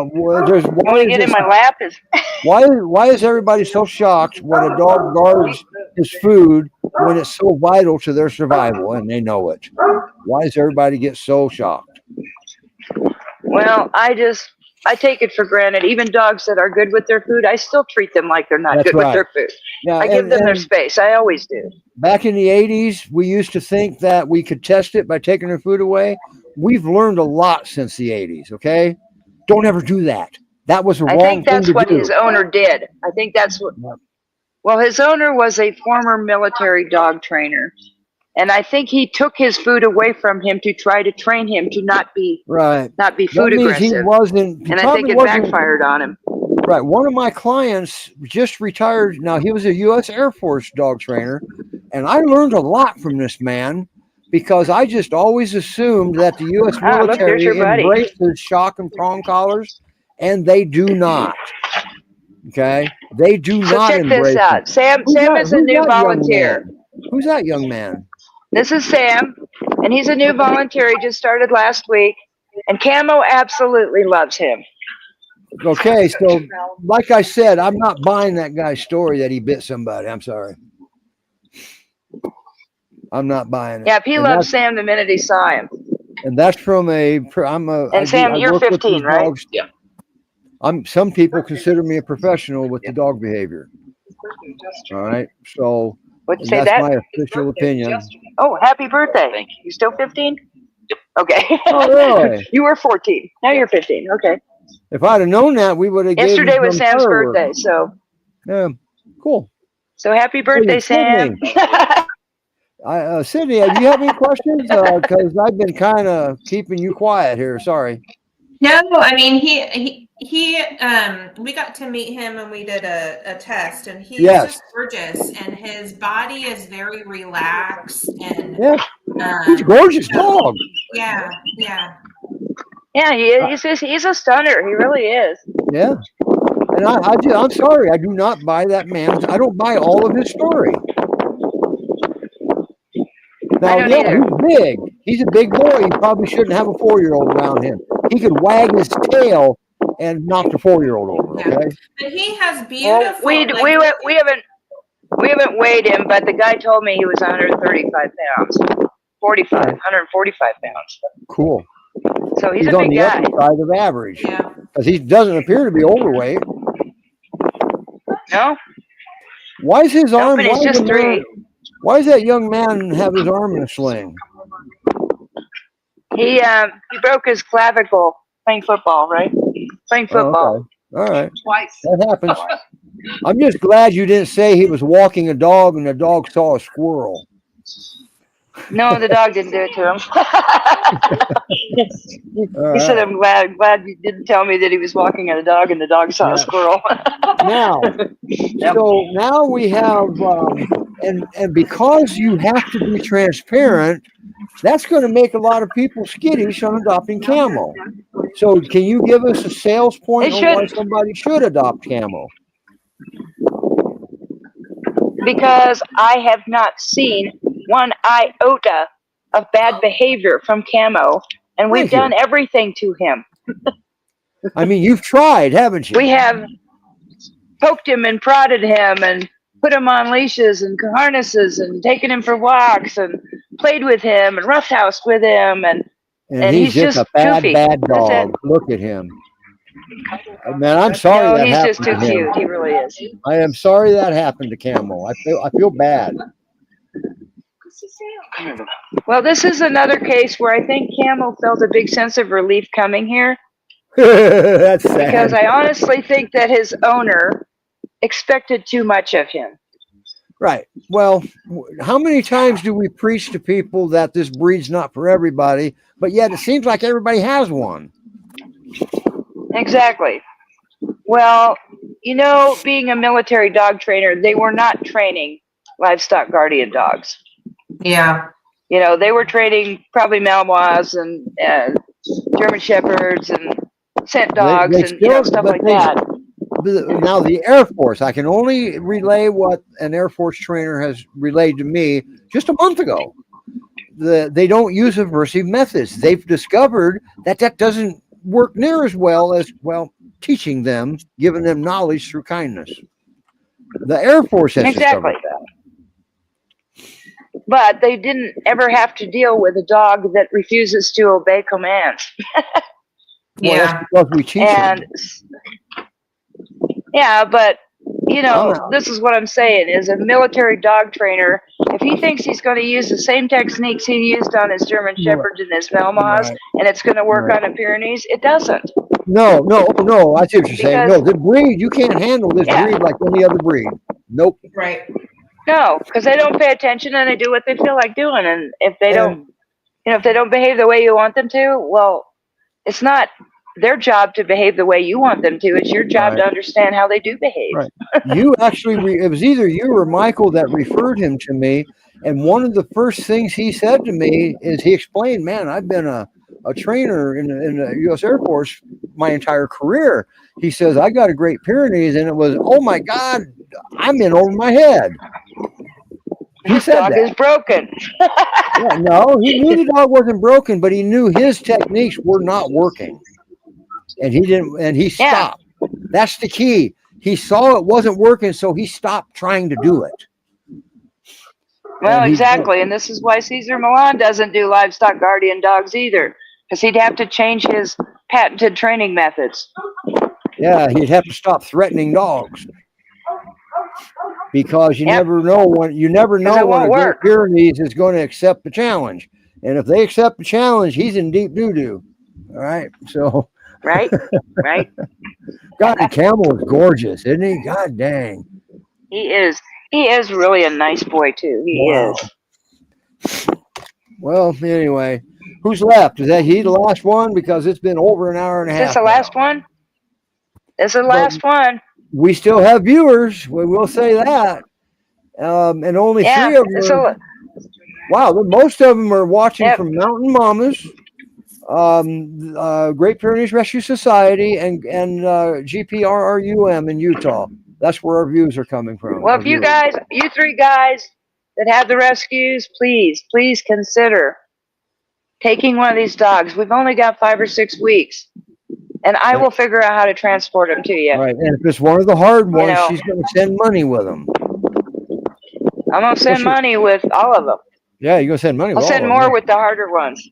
there's why get in my lap is why is everybody so shocked when a dog guards his food when it's so vital to their survival and they know it? Why does everybody get so shocked? Well, I take it for granted. Even dogs that are good with their food, I still treat them like they're not good with their food. Yeah, I give them their space. I always do. Back in the 80s, we used to think that we could test it by taking their food away. We've learned a lot since the 80s, okay? Don't ever do that. That was a wrong thing to do. I think that's what his owner did. I think that's what... Well, his owner was a former military dog trainer. And I think he took his food away from him to try to train him to not be food aggressive. He wasn't, and I think it backfired on him. Right. One of my clients just retired. Now, he was a U.S. Air Force dog trainer. And I learned a lot from this man because I just always assumed that the U.S. military embraces shock and prong collars, and they do not. Okay? They do not check embrace this out. Sam is a new volunteer. Who's that young man? This is Sam, and he's a new volunteer. He just started last week, and Camo absolutely loves him. Okay, so like I said, I'm not buying that guy's story that he bit somebody. I'm sorry. I'm not buying it. Yeah, he loved Sam the minute he saw him. And that's from Sam, you're 15, right? Dogs. Yeah. Some people consider me a professional with the dog behavior. All right, so. That's my official opinion. Oh, happy birthday. Thank you. You still 15? Yep. Okay. Oh, really? You were 14. Now you're 15. Okay. If I'd have known that, we would have Yesterday was Sam's birthday, so. Yeah, cool. So happy birthday, Sam. Sydney, do you have any questions? Because I've been kind of keeping you quiet here. Sorry. No, I mean, we got to meet him and we did a test, and he's just gorgeous, and his body is very relaxed, and he's a gorgeous dog. Yeah. Yeah, he's a stunner. He really is. Yeah, and I'm sorry, I do not buy that man. I don't buy all of his story. Now, he's big. He's a big boy. He probably shouldn't have a 4-year-old around him. He could wag his tail and knock the 4-year-old over. Okay. Yeah. But he has beautiful. Well, we haven't weighed him, but the guy told me he was 135 pounds, 145 pounds. Cool. So he's a on big the guy. upper side of average. Yeah. Because he doesn't appear to be overweight. No. Why is his arm? But he's just 3. Why does that young man have his arm in a sling? He broke his clavicle playing football, right? Playing football. Oh, okay. All right. Twice. That happens. I'm just glad you didn't say he was walking a dog and the dog saw a squirrel. No, the dog didn't do it to him. He said, "I'm glad you didn't tell me that he was walking at a dog and the dog saw a squirrel." So now we have, and because you have to be transparent, that's going to make a lot of people skittish on adopting Camo. So can you give us a sales point on why somebody should adopt Camo? Because I have not seen one iota of bad behavior from Camo, and we've done everything to him. I mean, you've tried, haven't you? We have poked him and prodded him and put him on leashes and harnesses and taken him for walks and played with him and roughhoused with him, and he's just a bad dog. Look at him. Man, I'm sorry that he's happened just too cute. He really is. I am sorry that happened to Camo. I feel bad. Well, this is another case where I think Camo felt a big sense of relief coming here. That's sad. Because I honestly think that his owner expected too much of him. Right. Well, how many times do we preach to people that this breed's not for everybody, but yet it seems like everybody has one? Exactly. Well, being a military dog trainer, they were not training livestock guardian dogs. Yeah. They were training probably Malinois and German Shepherds and scent dogs and stuff like that. Now the Air Force, I can only relay what an Air Force trainer has relayed to me just a month ago. They don't use aversive methods. They've discovered that doesn't work near as well as teaching them, giving them knowledge through kindness. The Air Force has discovered that. But they didn't ever have to deal with a dog that refuses to obey commands. Well, that's because we teach them. Yeah, but this is what I'm saying: is a military dog trainer, if he thinks he's going to use the same techniques he used on his German Shepherds and his Malinois, and it's going to work on a Pyrenees, it doesn't. No. I see what you're saying. No, the breed, you can't handle this breed like any other breed. Nope. Right. No, because they don't pay attention and they do what they feel like doing. And if they don't, if they don't behave the way you want them to, well, it's not their job to behave the way you want them to. It's your job to understand how they do behave. Right. You actually, it was either you or Michael that referred him to me. And one of the first things he said to me is he explained, man, I've been a trainer in the U.S. Air Force my entire career. He says, I got a Great Pyrenees, and it was, oh my God, I'm in over my head. He said dog is broken. No, he knew the dog wasn't broken, but he knew his techniques were not working. And he didn't, and he stopped. That's the key. He saw it wasn't working, so he stopped trying to do it. Well, exactly. And this is why Cesar Millan doesn't do livestock guardian dogs either, because he'd have to change his patented training methods. Yeah, he'd have to stop threatening dogs. Because you never know when a Great Pyrenees is going to accept the challenge. And if they accept the challenge, he's in deep doo-doo. All right. So Right. God, the Camo is gorgeous, isn't he? God dang. He is really a nice boy too. He is. Well, anyway, who's left? Is that he the last one? Because it's been over an hour and a half. Is this the last one? It's the last one. We still have viewers. We will say that. And only 3 of them. Wow, most of them are watching from Mountain Mamas, Great Pyrenees Rescue Society, and GPRRUM in Utah. That's where our views are coming from. Well, if you 3 guys that have the rescues, please consider taking one of these dogs. We've only got 5 or 6 weeks, and I will figure out how to transport them to you. Right, and if it's one of the hard ones, she's going to send money with them. I'm going to send money with all of them. Yeah, you're going to send money with I'll send more with the harder ones.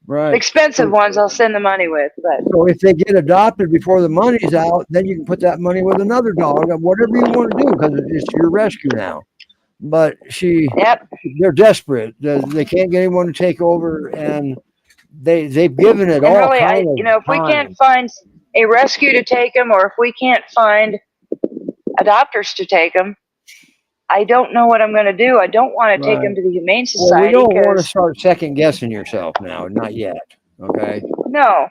Right. The expensive ones I'll send the money with. But so if they get adopted before the money's out, then you can put that money with another dog, whatever you want to do, because it's your rescue now. But they're desperate. They can't get anyone to take over, and they've given it all. Really, if we can't find a rescue to take them, or if we can't find adopters to take them, I don't know what I'm going to do. I don't want to take them to the Humane Society. Well, we don't want to start second guessing yourself now. Not yet. Okay. No.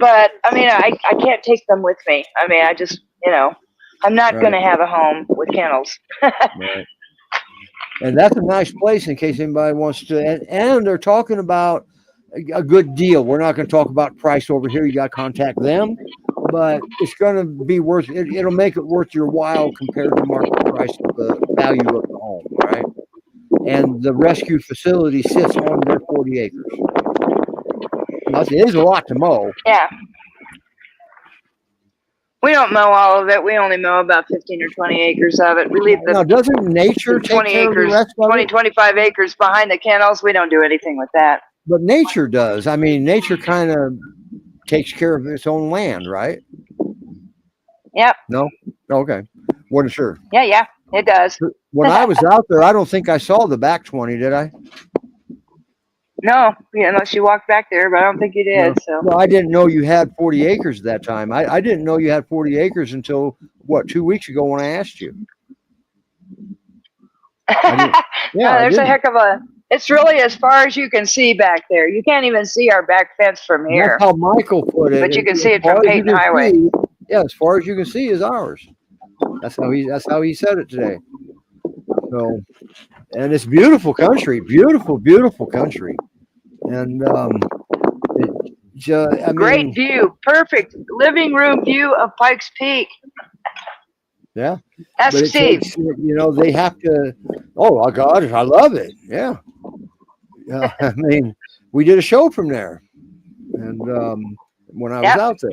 But I mean, I can't take them with me. I mean, I just, I'm not going to have a home with kennels. Right. And that's a nice place in case anybody wants to. And they're talking about a good deal. We're not going to talk about price over here. You got to contact them. But it's going to be worth it. It'll make it worth your while compared to market price of the value of the home, right? And the rescue facility sits on their 40 acres. Now, it is a lot to mow. Yeah. We don't mow all of it. We only mow about 15 or 20 acres of it. We leave the doesn't nature 20 acres, 25 acres behind the kennels. We don't do anything with that. But nature does. I mean, nature kind of takes care of its own land, right? Yep. No? Okay. Wasn't sure. Yeah, it does. When I was out there, I don't think I saw the back 20, did I? No, unless you walked back there, but I don't think you did. No. So. Well, I didn't know you had 40 acres at that time. I didn't know you had 40 acres until, 2 weeks ago when I asked you. There's a heck of a... It's really as far as you can see back there. You can't even see our back fence from here. That's how Michael put it. But you can see it from Peyton Highway. As far as you can see is ours. That's how he said it today. So, and it's beautiful country, beautiful country. And I mean, Great view, perfect living room view of Pikes Peak. Yeah. Ask But it Steve. takes, they have to, oh my God, I love it. Yeah. I mean, we did a show from there. And when I was out there.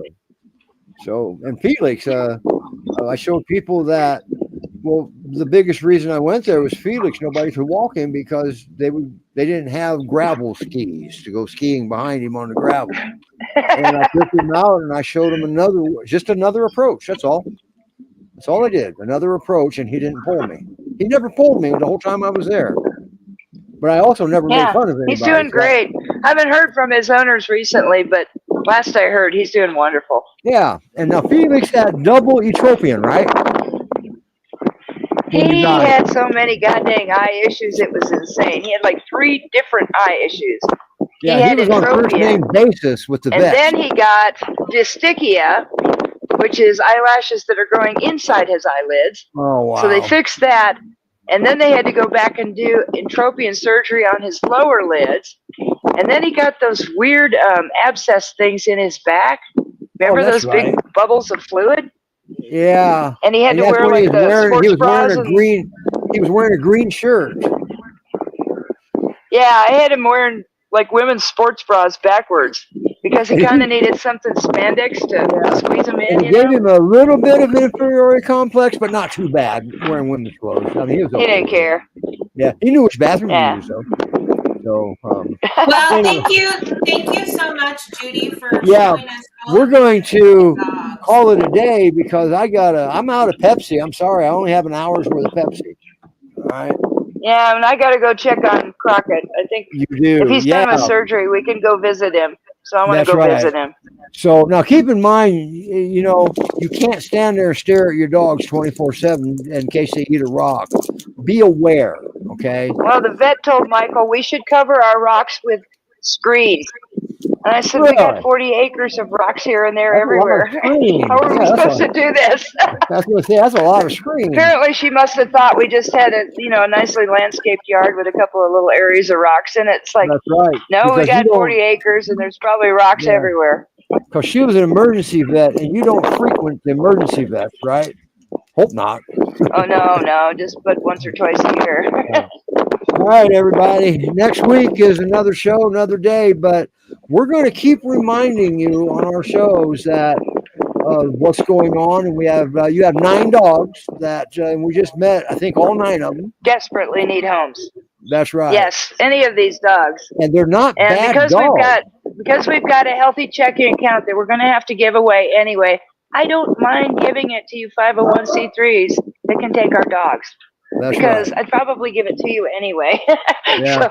So, and Felix, I showed people that, well, the biggest reason I went there was Felix. Nobody could walk him because they didn't have gravel skis to go skiing behind him on the gravel. And I took him out and I showed him another approach. That's all. That's all I did. Another approach, and he didn't pull me. He never pulled me the whole time I was there. But I also never made fun of anybody. He's doing great. I haven't heard from his owners recently, but last I heard, he's doing wonderful. Yeah. And now Felix had double etropion, right? He had so many goddamn eye issues, it was insane. He had like 3 different eye issues. Yeah, he was on first name basis with the vet. And then he got dystichia, which is eyelashes that are growing inside his eyelids. Oh, wow. So they fixed that. And then they had to go back and do entropion surgery on his lower lids. And then he got those weird abscess things in his back. Remember those big bubbles of fluid? Yeah. And he had to wear like the sports bras. He was wearing a green shirt. Yeah, I had him wearing like women's sports bras backwards because he kind of needed something spandex to squeeze him in. And he gave him a little bit of inferiority complex, but not too bad wearing women's clothes. I mean, he didn't care. Yeah, he knew which bathroom to use, though. So, well, thank you so much, Judy, for showing us. We're going to call it a day because I'm out of Pepsi. I'm sorry, I only have an hour's worth of Pepsi. All right. Yeah, and I got to go check on Crockett. I think you do. If he's done with surgery, we can go visit him. So I want to go visit him. So now keep in mind, you can't stand there and stare at your dogs 24/7 in case they eat a rock. Be aware, okay? Well, the vet told Michael we should cover our rocks with screen. And I said, we got 40 acres of rocks here and there everywhere. How are we supposed to do this? That's a lot of screen. Apparently, she must have thought we just had a nicely landscaped yard with a couple of little areas of rocks in it. It's like, that's right. No, because we got 40 acres and there's probably rocks everywhere. Because she was an emergency vet, and you don't frequent the emergency vets, right? Hope not. Oh, no, just but once or twice a year. All right, everybody. Next week is another show, another day, but we're going to keep reminding you on our shows that what's going on, and we have you have 9 dogs that we just met. I think all 9 of them desperately need homes. That's right. Yes, any of these dogs, and they're not bad because dogs. Because we've got a healthy checking account that we're going to have to give away anyway. I don't mind giving it to you 501c3s that can take our dogs. That's because right. I'd probably give it to you anyway. Yeah.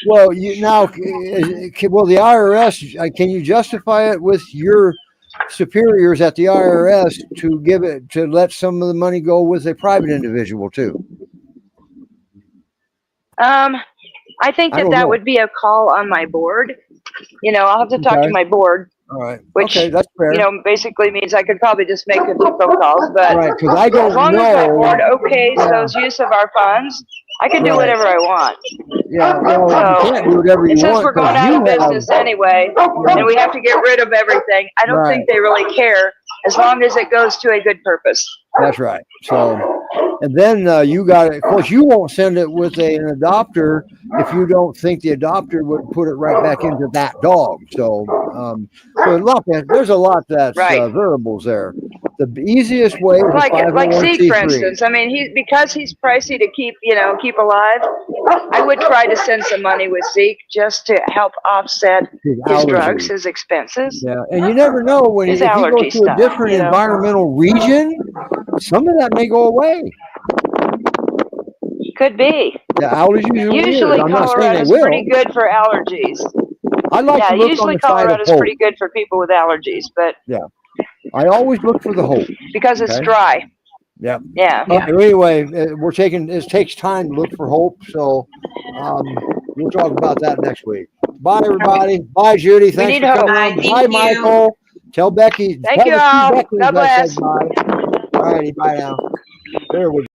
Well, the IRS, can you justify it with your superiors at the IRS to let some of the money go with a private individual too? I think that would be a call on my board. I'll have to talk to my board. All right. Which, that's fair. Basically means I could probably just make a few phone calls. But right, because I don't as long know. as my board okays those use of our funds, I can do whatever I want. Yeah, well, you can't do whatever you want. Since we're going out of business anyway, and we have to get rid of everything, I don't think they really care as long as it goes to a good purpose. That's right. So, and then you got it. Of course, you won't send it with an adopter if you don't think the adopter would put it right back into that dog. So, there's a lot that's variables there. The easiest way, like Zeke, for instance. I mean, because he's pricey to keep alive. I would try to send some money with Zeke just to help offset his drugs, his expenses. Yeah, and you never know when if you go to a different environmental region, some of that may go away. Could be. The allergies usually Colorado's pretty good for allergies. I like to look usually on the side of Colorado's hope. pretty good for people with allergies, but I always look for the hope because it's dry. Yeah. Anyway, it takes time to look for hope. So we'll talk about that next week. Bye, everybody. Bye, Judy. Thanks for coming. Bye, Michael. Tell Becky. Thank you all. God bless. Bye. All righty. Bye now. There we go.